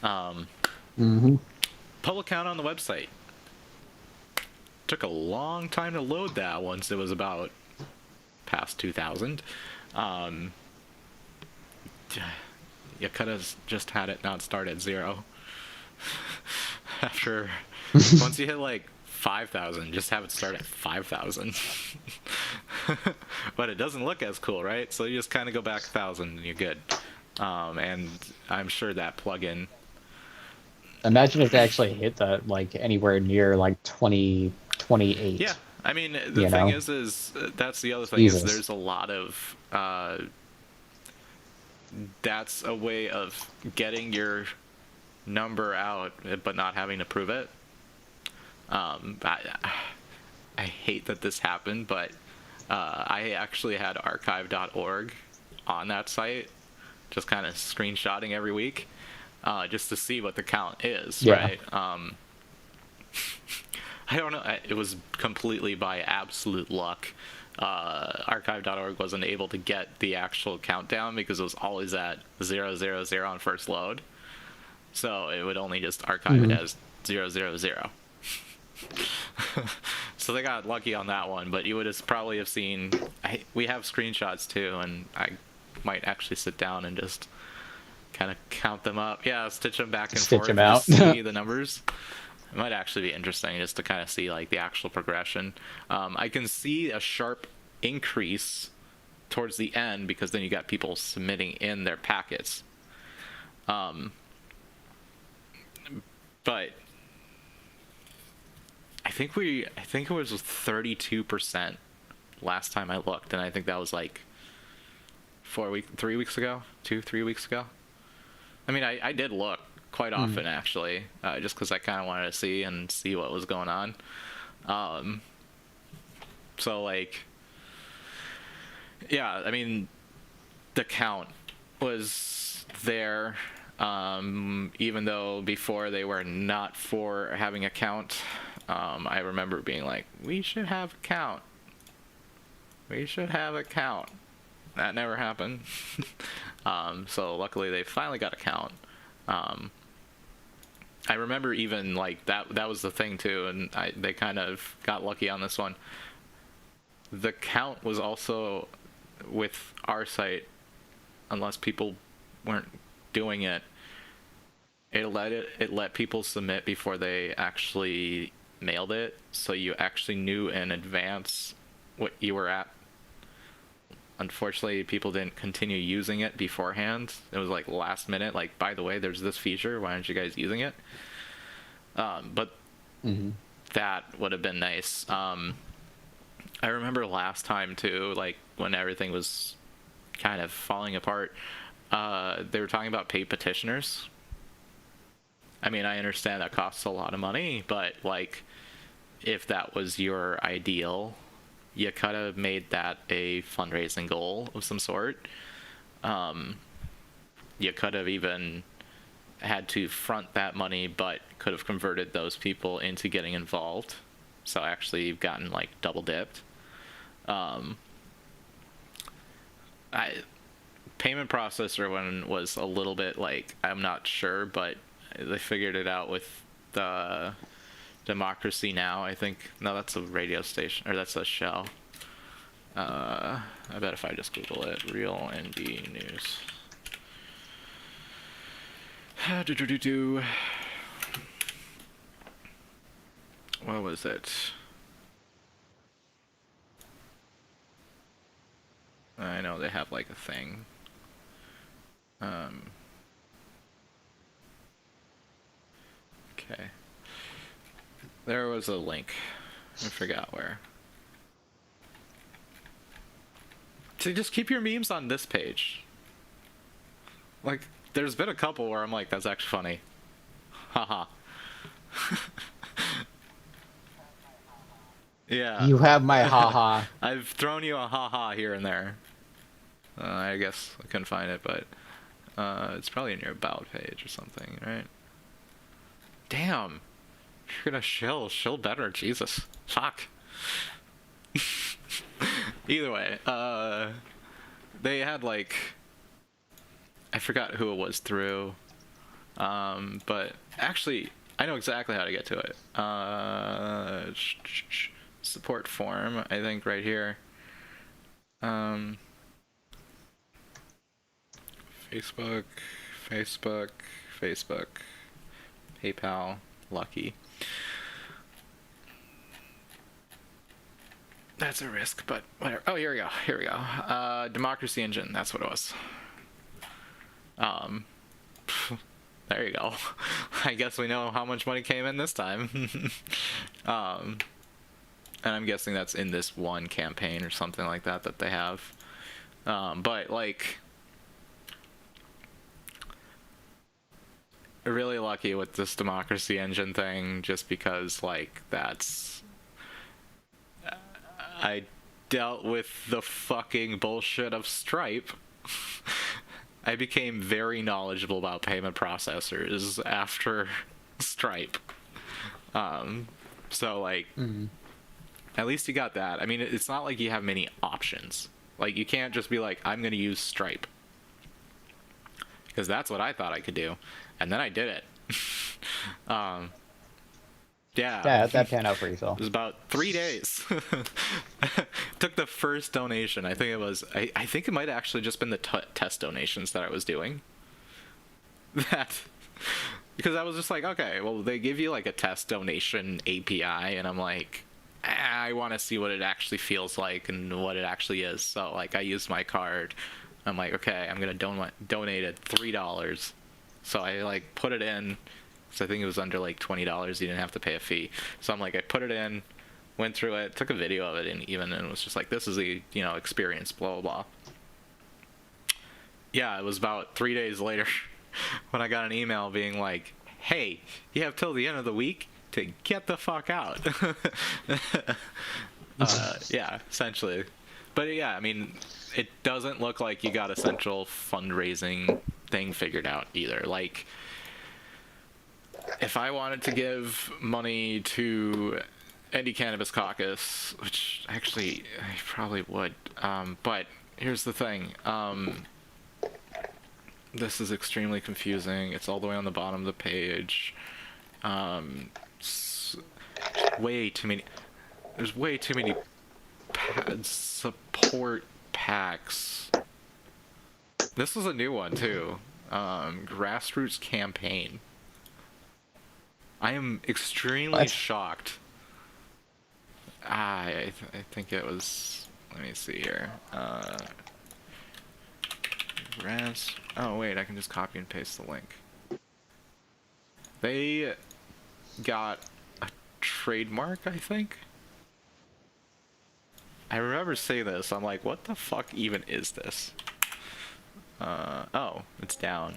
Public count on the website. Took a long time to load that once it was about past 2,000. You could have just had it not start at 0. After, once you hit like 5,000, just have it start at 5,000. But it doesn't look as cool, right? So you just kind of go back 1,000 and you're good. And I'm sure that plugin. Imagine if they actually hit that like anywhere near like 2028. Yeah, I mean the thing is that's the other thing is there's a lot of that's a way of getting your number out but not having to prove it. I hate that this happened, but I actually had archive.org on that site, just kind of screenshotting every week, just to see what the count is, right? I don't know. It was completely by absolute luck. Archive.org wasn't able to get the actual countdown because it was always at 000 on first load. So it would only just archive it as 000. So they got lucky on that one, but you would have probably have seen. We have screenshots too, and I might actually sit down and just kind of count them up. Yeah, stitch them back and forth. Them out. See the numbers. It might actually be interesting just to kind of see like the actual progression. I can see a sharp increase towards the end because then you got people submitting in their packets. But I think it was 32% last time I looked, and I think that was like 3 weeks ago, 3 weeks ago. I mean, I did look quite often actually, just because I kind of wanted to see what was going on. So like, yeah, I mean, the count was there, even though before they were not for having a count. I remember being like, we should have a count. We should have a count. That never happened. So luckily they finally got a count. I remember even like that was the thing too, and they kind of got lucky on this one. The count was also with our site, unless people weren't doing it. It let people submit before they actually mailed it, so you actually knew in advance what you were at. Unfortunately, people didn't continue using it beforehand. It was like last minute, like, by the way, there's this feature, why aren't you guys using it? But that would have been nice. I remember last time too, like when everything was kind of falling apart, they were talking about paid petitioners. I mean, I understand that costs a lot of money, but like, if that was your ideal, you could have made that a fundraising goal of some sort. You could have even had to front that money, but could have converted those people into getting involved. So actually, you've gotten like double dipped. Payment processor one was a little bit like, I'm not sure, but they figured it out with the Democracy Now! I think. No, that's a radio station, or that's a show. I bet if I just Google it, real ND news. What was it? I know they have like a thing. Okay. There was a link. I forgot where. So just keep your memes on this page. Like, there's been a couple where I'm like, that's actually funny. Haha. Yeah. You have my haha. I've thrown you a haha here and there. I guess I couldn't find it, but it's probably in your about page or something, right? Damn. If you're gonna shill better, Jesus. Fuck. Either way, they had like, I forgot who it was through, but actually I know exactly how to get to it. Support form, I think, right here. Facebook Facebook, PayPal, Lucky. That's a risk, but whatever. Oh, here we go. Democracy Engine, that's what it was. There you go. I guess we know how much money came in this time. And I'm guessing that's in this one campaign or something like that they have. But, like, really lucky with this Democracy Engine thing, just because, like, that's... I dealt with the fucking bullshit of Stripe. I became very knowledgeable about payment processors after Stripe. So, like, at least you got that. I mean, it's not like you have many options. Like, you can't just be like, I'm going to use Stripe. Because that's what I thought I could do. And then I did it. Yeah, that panned out pretty well. It was about 3 days. Took the first donation. I think it was. I think it might have actually just been the test donations that I was doing. Because I was just like, okay, well, they give you like a test donation API, and I'm like, I want to see what it actually feels like and what it actually is. So like, I used my card. I'm like, okay, I'm gonna donate it $3. So I like put it in. So I think it was under like $20. You didn't have to pay a fee. So I'm like, I put it in, went through it, took a video of it, and it was just like, this is the experience, blah blah blah. Yeah, it was about 3 days later when I got an email being like, hey, you have till the end of the week to get the fuck out. Yeah, essentially. But yeah, I mean, it doesn't look like you got a central fundraising thing figured out either. Like, if I wanted to give money to ND Cannabis Caucus, which actually I probably would, but here's the thing. This is extremely confusing. It's all the way on the bottom of the page. Way too many. There's way too many support packs. This was a new one too. Grassroots campaign. I am extremely shocked. I think it was. Let me see here. Oh wait, I can just copy and paste the link. They got a trademark, I think. I remember seeing this. I'm like, what the fuck even is this? Oh, it's down.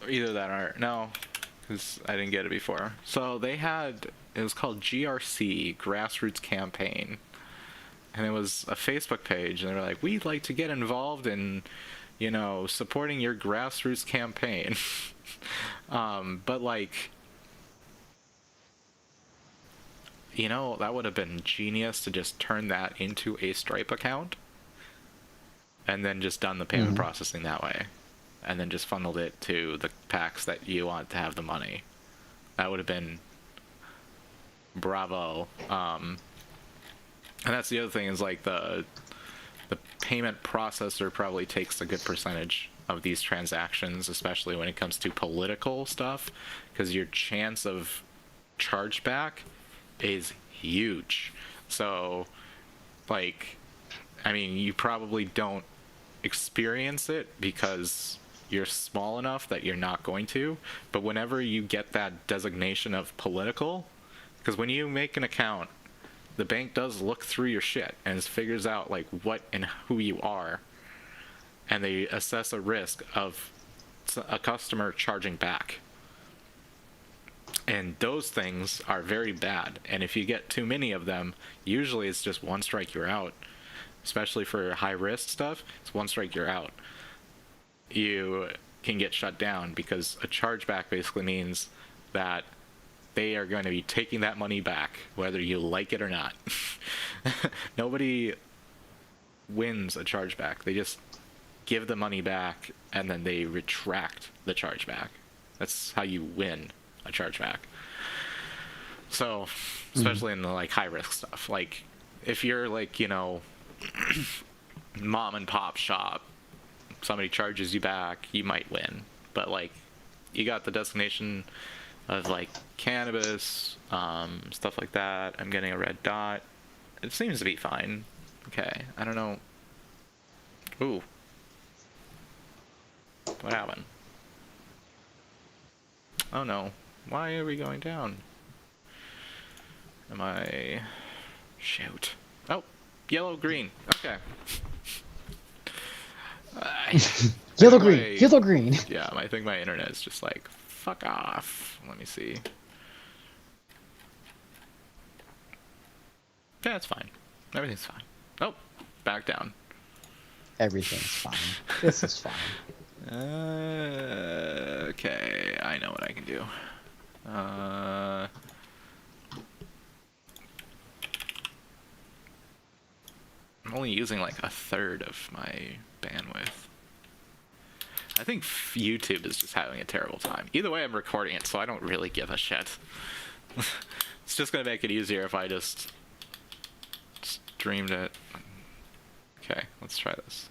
Either that or no, because I didn't get it before. So they had, it was called GRC, Grassroots Campaign, and it was a Facebook page, and they were like, we'd like to get involved in, supporting your grassroots campaign. But like, that would have been genius to just turn that into a Stripe account, and then just done the payment processing that way. And then just funneled it to the packs that you want to have the money. That would have been bravo. And that's the other thing, is like the payment processor probably takes a good percentage of these transactions, especially when it comes to political stuff, because your chance of chargeback is huge. So, like, I mean, you probably don't experience it because you're small enough that you're not going to, but whenever you get that designation of political, because when you make an account, the bank does look through your shit and figures out like what and who you are, and they assess a risk of a customer charging back. And those things are very bad, and if you get too many of them, usually it's just one strike, you're out. Especially for high risk stuff, it's one strike, you're out. You can get shut down, because a chargeback basically means that they are going to be taking that money back, whether you like it or not. Nobody wins a chargeback. They just give the money back, and then they retract the chargeback. That's how you win a chargeback. So, especially in the like high risk stuff, like if you're like, mom and pop shop, somebody charges you back, you might win. But like, you got the designation of like cannabis, stuff like that. I'm getting a red dot. It seems to be fine. Okay, I don't know. Ooh. What happened? Oh no. Why are we going down? Am I... Shoot. Oh, yellow, green. Okay. Yellow, green. Yellow, green. Yeah, I think my internet is just like, fuck off. Let me see. Yeah, it's fine. Everything's fine. Oh, back down. Everything's fine. This is fine. Okay, I know what I can do. I'm only using like a third of my bandwidth. I think YouTube is just having a terrible time. Either way, I'm recording it, so I don't really give a shit. It's just gonna make it easier if I just streamed it. Okay, let's try this.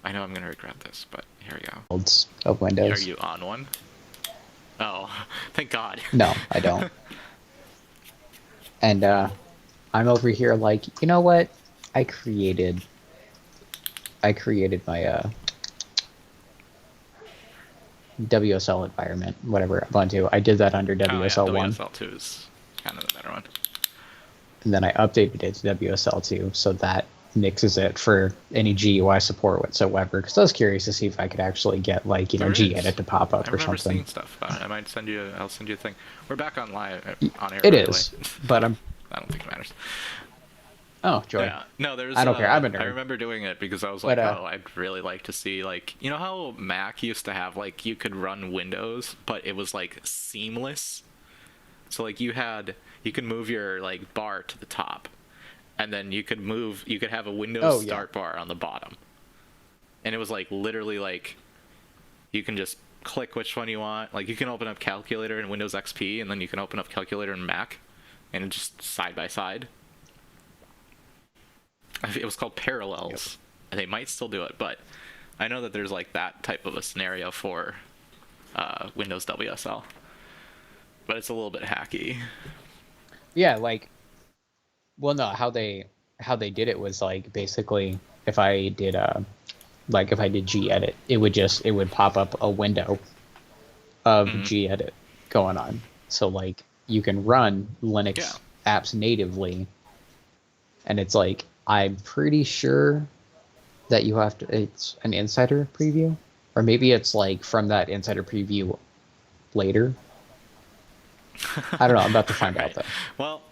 I know I'm gonna regret this, but here we go. Of Windows. Are you on one? Oh, thank God. No, I don't. And I'm over here like, you know what? I created my WSL environment, whatever Ubuntu. I did that under WSL 1. WSL 2 is kind of the better one. And then I updated it to WSL 2 so that mixes it for any GUI support whatsoever. Because I was curious to see if I could actually get like, you know, gedit to pop up or something. I remember seeing stuff about it. I might send you. I'll send you a thing. We're back on live on air. It is, but I don't think it matters. Oh, joy. Yeah. No, there's. I don't care. I'm a nerd. I remember doing it because I was like, oh, I'd really like to see, like, you know how Mac used to have, like, you could run Windows, but it was like seamless. So like you could move your like bar to the top, and then you could have a Windows start bar on the bottom, and it was like literally like you can just click which one you want. Like you can open up Calculator in Windows XP, and then you can open up Calculator in Mac, and it's just side by side. It was called Parallels, and they might still do it, but I know that there's like that type of a scenario for Windows WSL, but it's a little bit hacky. Yeah, like, well, no, how they did it was like basically if I did gedit, it would pop up a window of gedit going on. So like you can run Linux apps natively, and it's like, I'm pretty sure that you have to, it's an insider preview, or maybe it's like from that insider preview later. I don't know. I'm about to find out though. Well,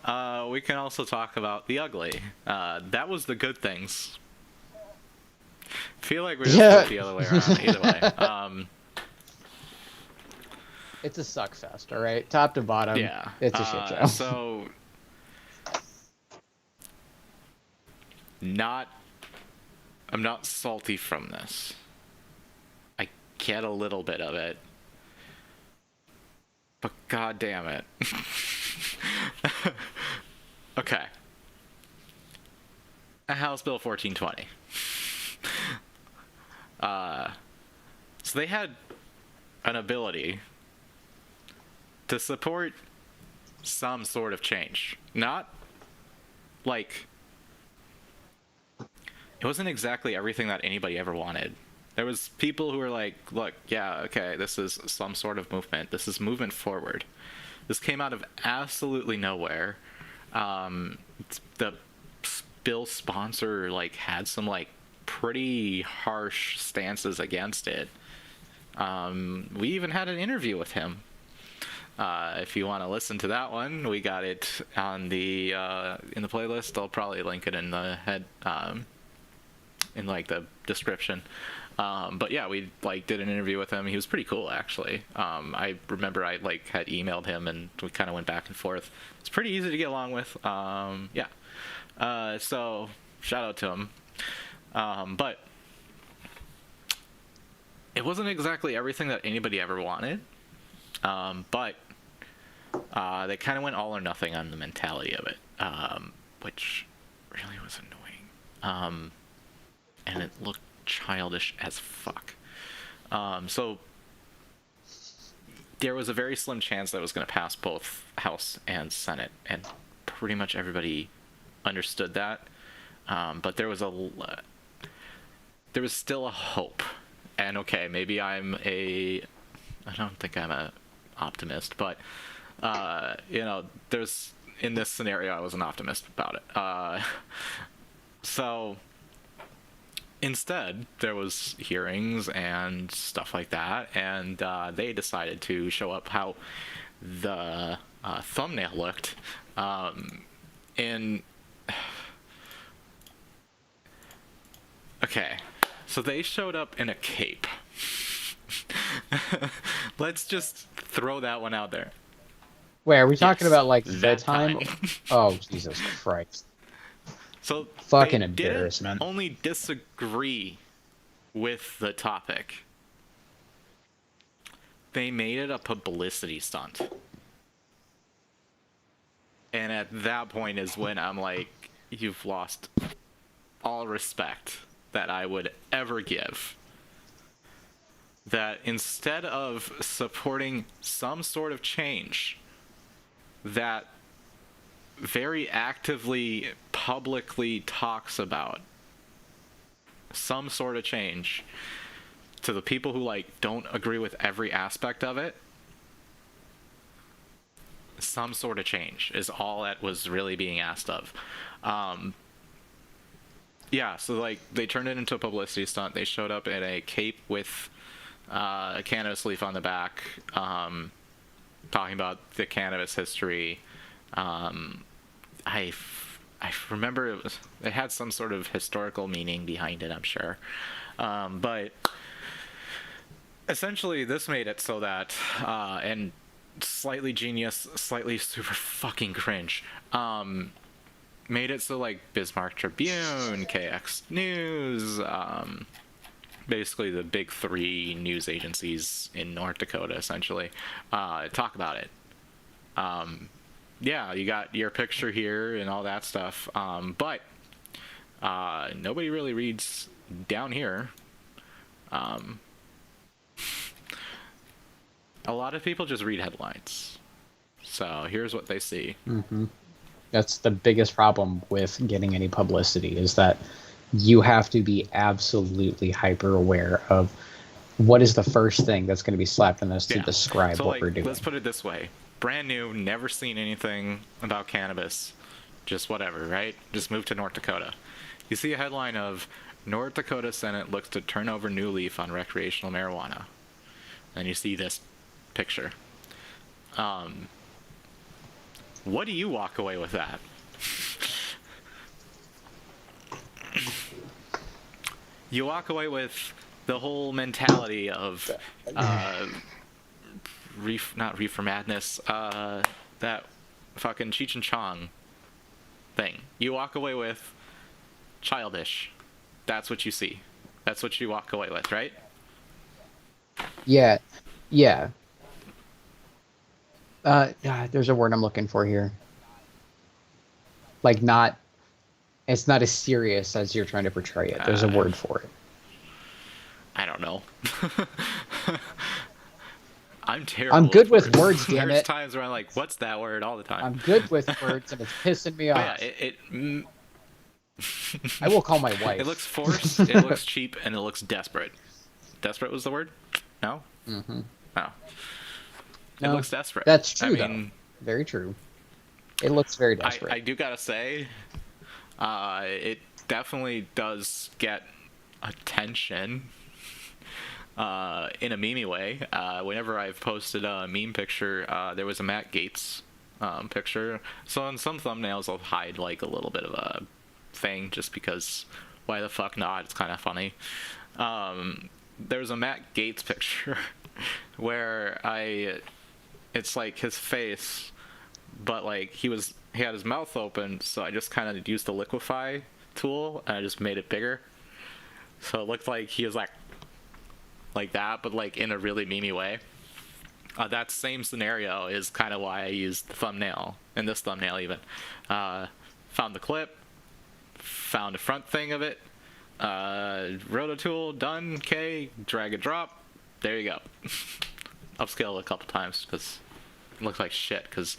we can also talk about the ugly. That was the good things. Feel like we're just the other way around. Either way. It's a suck fest, all right? Top to bottom. Yeah. It's a shit show. So, I'm not salty from this. I get a little bit of it. But god damn it. Okay. House Bill 1420. So they had an ability to support some sort of change. Not like, it wasn't exactly everything that anybody ever wanted. There was people who were like, look, yeah, okay, this is some sort of movement. This is movement forward. This came out of absolutely nowhere. The bill sponsor like had some like pretty harsh stances against it. We even had an interview with him. If you want to listen to that one, we got it on the in the playlist. I'll probably link it in the head in like the description. But yeah, we like did an interview with him. He was pretty cool, actually. I remember I like had emailed him and we kind of went back and forth. It's pretty easy to get along with. Yeah. So shout out to him. But it wasn't exactly everything that anybody ever wanted. But they kind of went all or nothing on the mentality of it, which really was annoying. And it looked childish as fuck. So there was a very slim chance that it was going to pass both House and Senate, and pretty much everybody understood that. But there was still a hope. And okay, maybe I don't think I'm a optimist, but there's, in this scenario, I was an optimist about it. So instead, there was hearings and stuff like that, and they decided to show up how the thumbnail looked. Okay, so they showed up in a cape. Let's just throw that one out there. Wait, are we talking about like that time? Oh, Jesus Christ. So fucking they embarrassment. Didn't only disagree with the topic, they made it a publicity stunt. And at that point is when I'm like, you've lost all respect that I would ever give. That instead of supporting some sort of change that very actively, publicly talks about some sort of change to the people who like don't agree with every aspect of it, some sort of change is all that was really being asked of. Yeah, so like they turned it into a publicity stunt. They showed up in a cape with a cannabis leaf on the back, talking about the cannabis history. I remember it had some sort of historical meaning behind it, I'm sure. But essentially this made it so that, and slightly genius, slightly super fucking cringe, made it so like Bismarck Tribune, KX News, basically the big three news agencies in North Dakota essentially, talk about it. Yeah, you got your picture here and all that stuff, but nobody really reads down here. A lot of people just read headlines. So here's what they see. Mm-hmm. That's the biggest problem with getting any publicity, is that you have to be absolutely hyper aware of what is the first thing that's going to be slapped on us to describe what we're doing. Let's put it this way. Brand new, never seen anything about cannabis, just whatever, right? Just moved to North Dakota. You see a headline of North Dakota Senate looks to turn over new leaf on recreational marijuana. And you see this picture. What do you walk away with that? You walk away with the whole mentality of not Reefer Madness, that fucking Cheech and Chong thing. You walk away with childish. That's what you see. That's what you walk away with, right? Yeah. There's a word I'm looking for here. Like it's not as serious as you're trying to portray it. There's a word for it. I don't know. I'm terrible. I'm good with words, damn it. There's times where I'm like, what's that word all the time? I'm good with words, and it's pissing me off. Yeah, I will call my wife. It looks forced, it looks cheap, and it looks desperate. Desperate was the word? No? Mm-hmm. No. It looks desperate. That's true, though. Very true. It looks very desperate. I do gotta say, it definitely does get attention. In a meme way. Whenever I've posted a meme picture, there was a Matt Gaetz picture. So on some thumbnails I'll hide like a little bit of a thing just because why the fuck not? It's kind of funny. There was a Matt Gaetz picture where it's like his face, but like he had his mouth open, so I just kind of used the liquefy tool and I just made it bigger. So it looked like he was like that, but like in a really memey way. That same scenario is kind of why I used the thumbnail, in this thumbnail even. Found the clip, found a front thing of it, Rototool done. Okay, drag and drop. There you go. Upscale a couple times because it looks like shit. Because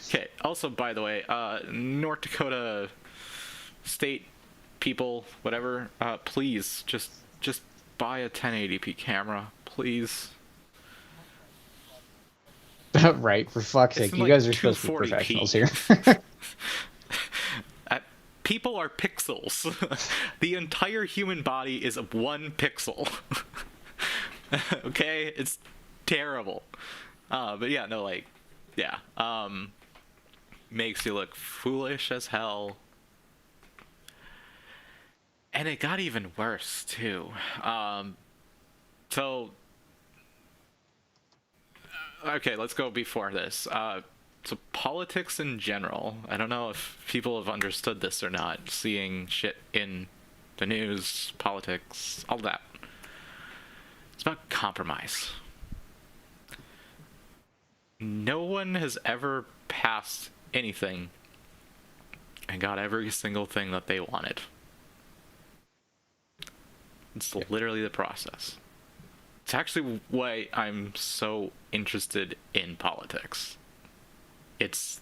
okay. Also, by the way, North Dakota state people, whatever, please just buy a 1080p camera, please. Right, for fuck's sake, you like guys are supposed to be professionals here. People are pixels. The entire human body is one pixel. Okay, it's terrible. But yeah, no, like, yeah, makes you look foolish as hell. And it got even worse too. So okay, let's go before this. So politics in general, I don't know if people have understood this or not, seeing shit in the news, politics, all that. It's about compromise. No one has ever passed anything and got every single thing that they wanted. It's literally the process. It's actually why I'm so interested in politics. It's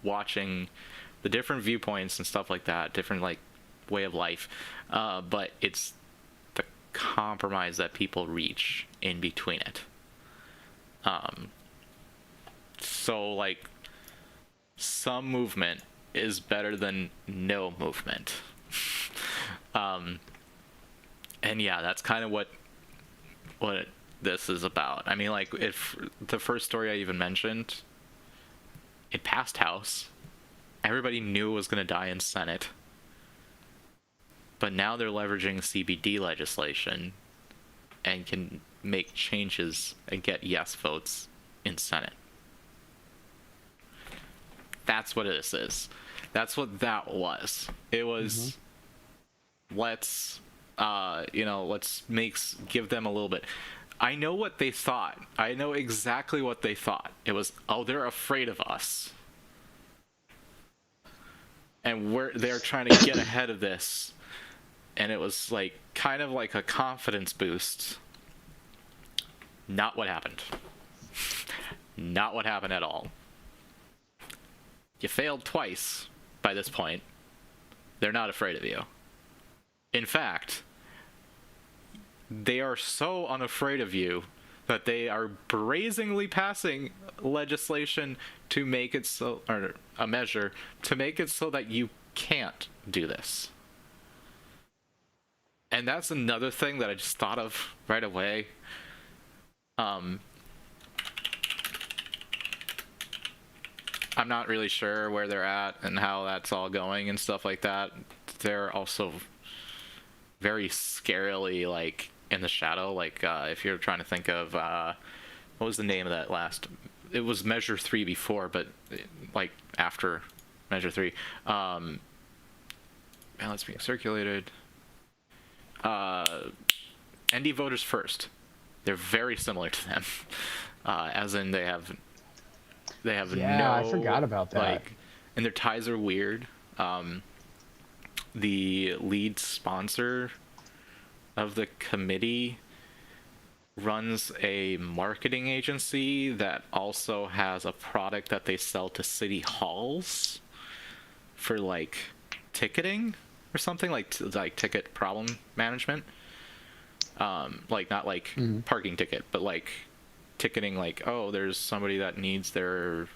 watching the different viewpoints and stuff like that, different like way of life, but it's the compromise that people reach in between it. So like some movement is better than no movement. And yeah, that's kind of what this is about. I mean, like, if the first story I even mentioned, it passed House. Everybody knew it was going to die in Senate. But now they're leveraging CBD legislation and can make changes and get yes votes in Senate. That's what this is. That's what that was. It was, let's give them a little bit. I know what they thought. I know exactly what they thought. It was, oh, they're afraid of us. And they're trying to get ahead of this. And it was like, kind of like a confidence boost. Not what happened. Not what happened at all. You failed twice by this point. They're not afraid of you. In fact, they are so unafraid of you that they are brazenly passing legislation to make it so, or a measure to make it so that you can't do this. And that's another thing that I just thought of right away. I'm not really sure where they're at and how that's all going and stuff like that. They're also very scarily, like, in the shadow. Like, if you're trying to think of, what was the name of that last? It was Measure 3 before, but, like, after Measure 3. Ballots being circulated. ND Voters First. They're very similar to them. As in, they have I forgot about that. Like, and their ties are weird. The lead sponsor of the committee runs a marketing agency that also has a product that they sell to city halls for like ticketing or something, like ticket problem management. Like not like parking ticket, but like ticketing, like, oh, there's somebody that needs to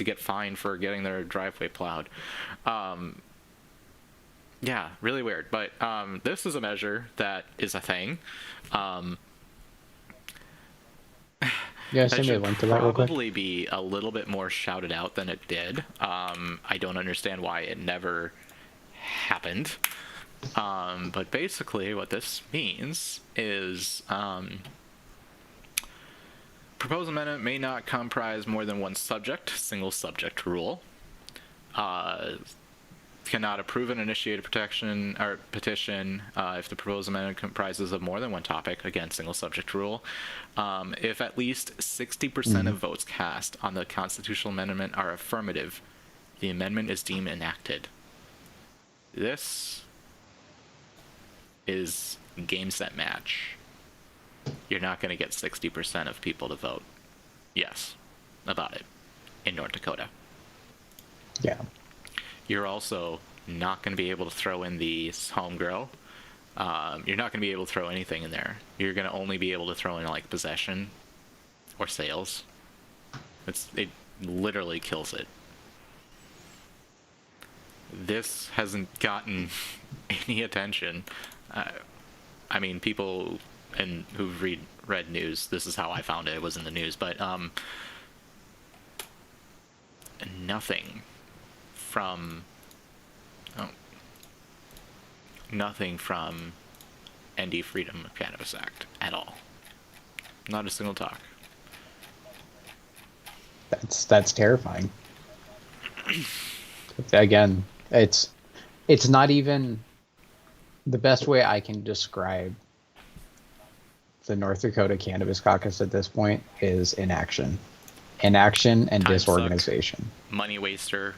get fined for getting their driveway plowed. Yeah, really weird. But this is a measure that is a thing. Yeah, send me a link to that real quick. Probably be a little bit more shouted out than it did. I don't understand why it never happened. But basically what this means is proposed amendment may not comprise more than one subject, single subject rule. Cannot approve and initiate a petition if the proposed amendment comprises of more than one topic, again, single subject rule. If at least 60% of votes cast on the constitutional amendment are affirmative, the amendment is deemed enacted. This is game, set, match. You're not going to get 60% of people to vote yes about it in North Dakota. Yeah. You're also not going to be able to throw in the home grow. You're not going to be able to throw anything in there. You're going to only be able to throw in like possession or sales. It literally kills it. This hasn't gotten any attention. I mean, people who've read news, this is how I found it. It was in the news, but nothing from ND Freedom of Cannabis Act at all. Not a single talk. That's terrifying. Again, it's not even the best way I can describe the North Dakota Cannabis Caucus at this point is inaction and Time disorganization. Suck, money waster,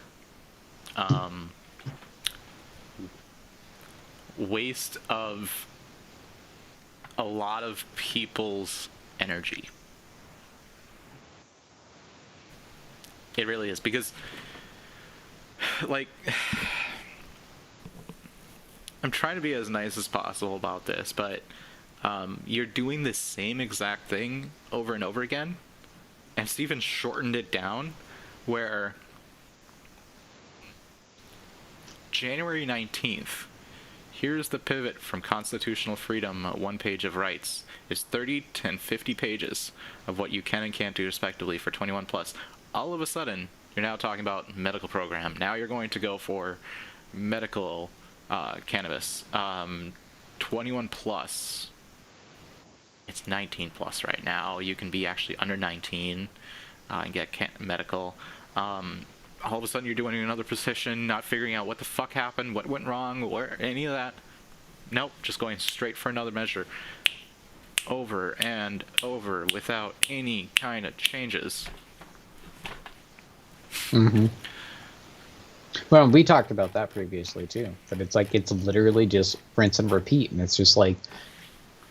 waste of a lot of people's energy. It really is, because like I'm trying to be as nice as possible about this, but you're doing the same exact thing over and over again, and it's even shortened it down, where January 19th, here's the pivot from constitutional freedom, one page of rights. It's 30 and 50 pages of what you can and can't do respectively for 21 plus. All of a sudden, you're now talking about medical program. Now you're going to go for medical cannabis. 21 plus. It's 19 plus right now. You can be actually under 19 and get medical. All of a sudden you're doing another position, not figuring out what the fuck happened, what went wrong, where any of that. Nope, just going straight for another measure. Over and over without any kind of changes. Mm-hmm. Well, we talked about that previously too, but it's literally just rinse and repeat, and it's just like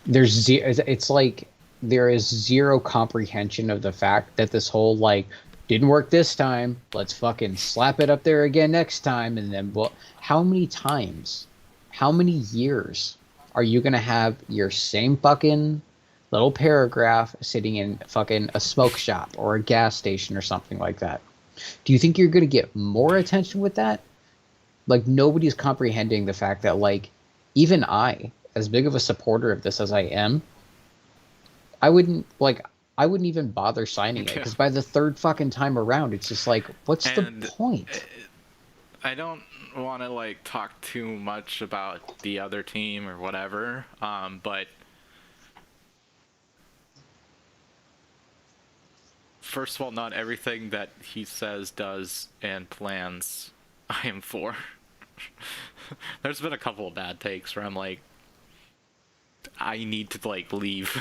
it's like there is zero comprehension of the fact that this whole like didn't work this time, let's fucking slap it up there again next time, and then how many times, how many years are you gonna have your same fucking little paragraph sitting in fucking a smoke shop or a gas station or something like that? Do you think you're going to get more attention with that? Like, nobody's comprehending the fact that, like, even I, as big of a supporter of this as I am, I wouldn't even bother signing it, because by the third fucking time around, it's just like, what's the point? I don't want to, like, talk too much about the other team or whatever, but first of all, not everything that he says, does, and plans I am for. There's been a couple of bad takes where I'm like, I need to, like, leave.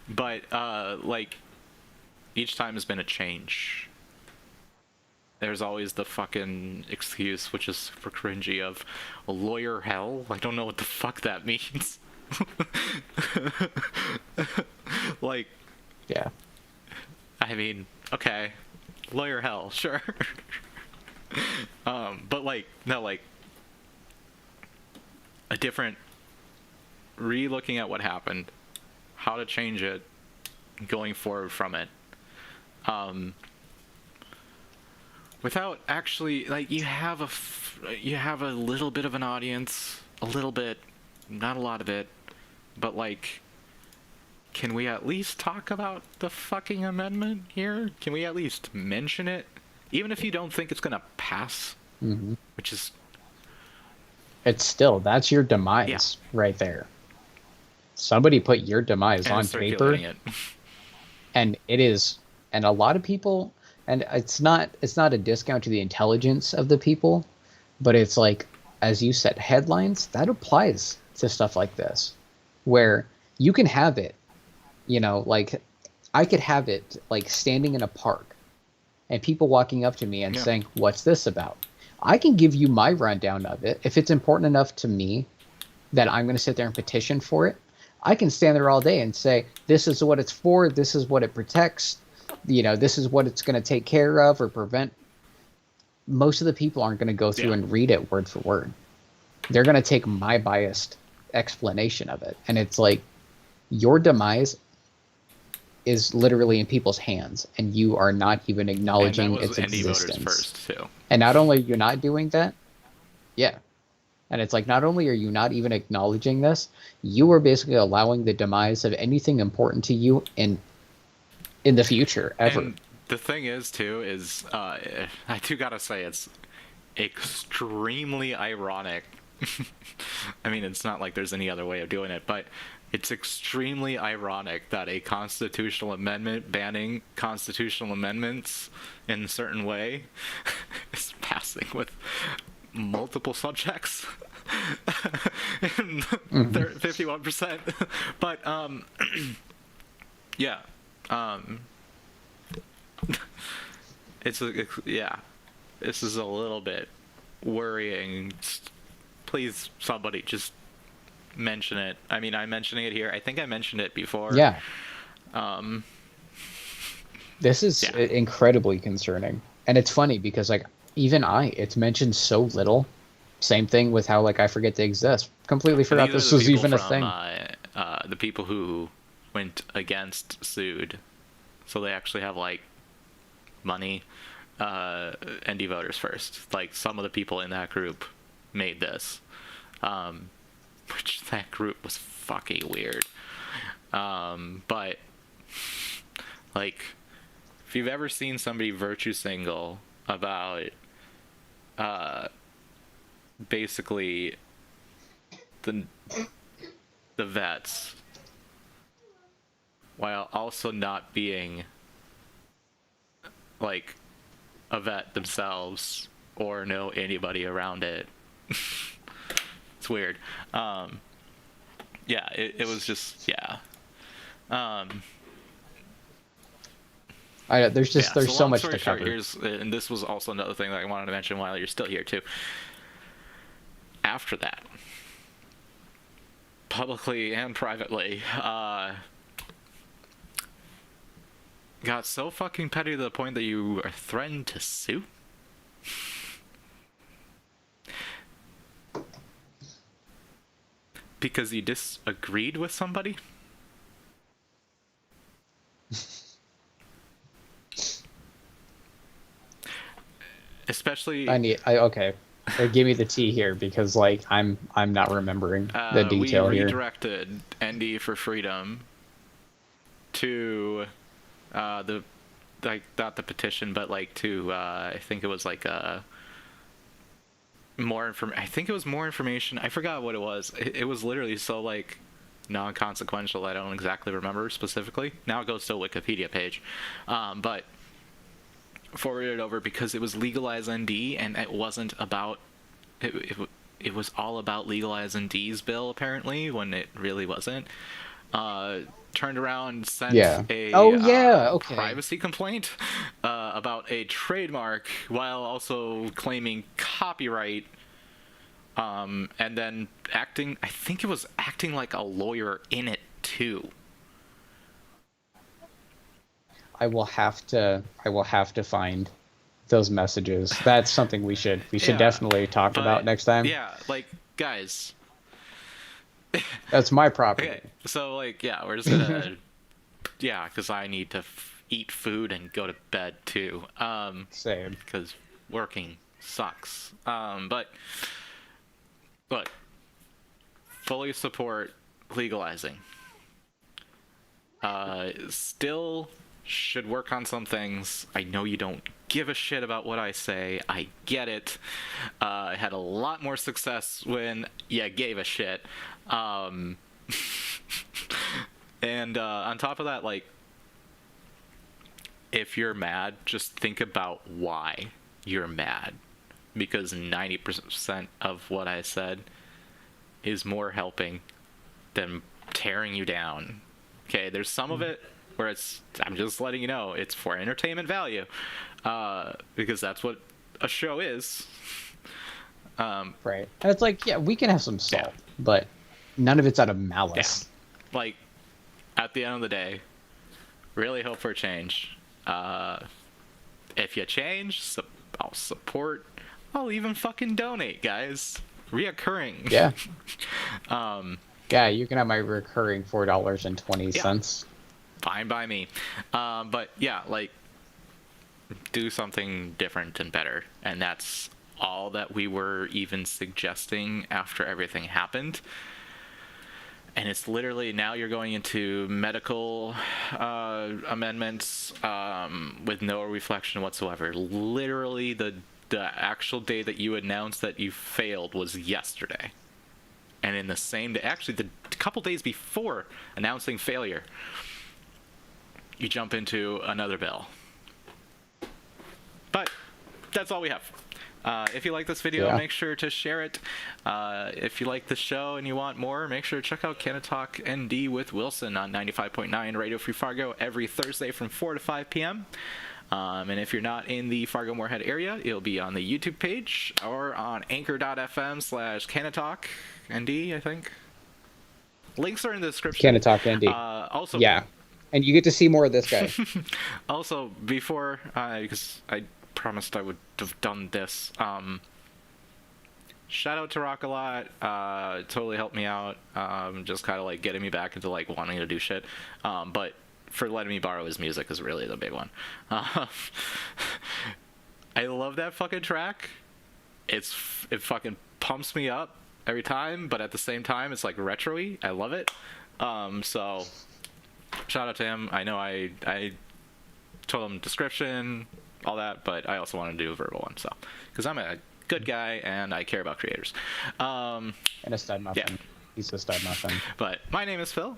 But, like, each time has been a change. There's always the fucking excuse, which is for cringy, of lawyer hell. I don't know what the fuck that means. Like, yeah. I mean, okay, lawyer hell, sure. But like, no, like, a different re-looking at what happened, how to change it, going forward from it. Without actually, like, you have a little bit of an audience, a little bit, not a lot of it, but like, can we at least talk about the fucking amendment here? Can we at least mention it? Even if you don't think it's gonna pass, which is... It's still, that's your demise right there. Somebody put your demise on paper. And it is, and a lot of people, and it's not a discount to the intelligence of the people, but it's like, as you said, headlines, that applies to stuff like this, where you can have it. You know, like, I could have it, like, standing in a park and people walking up to me and saying, what's this about? I can give you my rundown of it. If it's important enough to me that I'm going to sit there and petition for it, I can stand there all day and say, this is what it's for, this is what it protects, this is what it's going to take care of or prevent. Most of the people aren't going to go through and read it word for word. They're going to take my biased explanation of it. And it's like, your demise is literally in people's hands, and you are not even acknowledging its existence. First, too. And not only you're not doing that, and it's like, not only are you not even acknowledging this, you are basically allowing the demise of anything important to you in the future ever. And the thing is, too, is I do gotta say, it's extremely ironic. I mean, it's not like there's any other way of doing it, but it's extremely ironic that a constitutional amendment banning constitutional amendments in a certain way is passing with multiple subjects. 51%. But yeah. This is a little bit worrying. Please, somebody just mention it. I mean, I'm mentioning it here. I think I mentioned it before. Yeah. This is incredibly concerning. And it's funny because, like, even it's mentioned so little. Same thing with how, like, I forget they exist. Completely forgot this was even a thing. The people who went against sued, so they actually have, like, money. ND Voters First. Like, some of the people in that group made this. Which that group was fucking weird. But, like, if you've ever seen somebody virtue single about basically the vets, while also not being like a vet themselves or know anybody around it, it's weird. It was just there's so much to cover. And this was also another thing that I wanted to mention while you're still here too. After that, publicly and privately, got so fucking petty to the point that you are threatened to sue? Because you disagreed with somebody? Especially... okay. Give me the tea here, because, like, I'm not remembering the detail here. We redirected ND for Freedom to not the petition, but like to I think it was like more information. I forgot what it was. It was literally so like non-consequential. I don't exactly remember specifically. Now it goes to a Wikipedia page, but forwarded it over because it was Legalize ND, and it wasn't about it was all about Legalize ND's bill apparently, when it really wasn't. Turned around, sent a privacy complaint about a trademark while also claiming copyright, and then acting like a lawyer in it too. I will have to find those messages. That's something we should definitely talk about next time. Yeah, like, guys. That's my property. Okay, so, like, we're just gonna... because I need to eat food and go to bed, too. Same. Because working sucks. But, look, fully support legalizing. Still should work on some things. I know you don't give a shit about what I say. I get it. I had a lot more success when you gave a shit. And on top of that, like, if you're mad, just think about why you're mad. Because 90% of what I said is more helping than tearing you down. Okay, there's some of it where I'm just letting you know, it's for entertainment value. Because that's what a show is. Right. And it's like, yeah, we can have some salt, but none of it's out of malice. Like, at the end of the day, really hope for change. If you change, I'll support. I'll even fucking donate, guys. Reoccurring. Yeah. Yeah, you can have my recurring $4.20. Fine by me. But yeah, like, do something different and better. And that's all that we were even suggesting after everything happened. And it's literally now you're going into medical amendments with no reflection whatsoever. Literally, the actual day that you announced that you failed was yesterday. And in the same day, actually, the couple days before announcing failure, you jump into another bill. But that's all we have. If you like this video, make sure to share it. If you like the show and you want more, make sure to check out Canna-Talk ND with Wilson on 95.9 Radio Free Fargo every Thursday from 4 to 5 p.m. And if you're not in the Fargo-Moorhead area, it'll be on the YouTube page or on anchor.fm/Canna-Talk ND, I think. Links are in the description. Canna-Talk ND. Also, yeah. And you get to see more of this guy. Also, before, because I promised I would have done this, shout out to Rock a lot. Totally helped me out. Just kind of like getting me back into like wanting to do shit. But for letting me borrow his music is really the big one. I love that fucking track. It fucking pumps me up every time, but at the same time it's like retro-y. I love it. So shout out to him. I know I told him description, all that, but I also want to do a verbal one, so because I'm a good guy and I care about creators. And a stud muffin. Yeah. He's a stud muffin. But my name is Phil.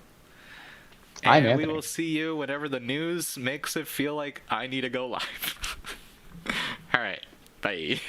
And we will see you whenever the news makes it feel like I need to go live. All right. Bye.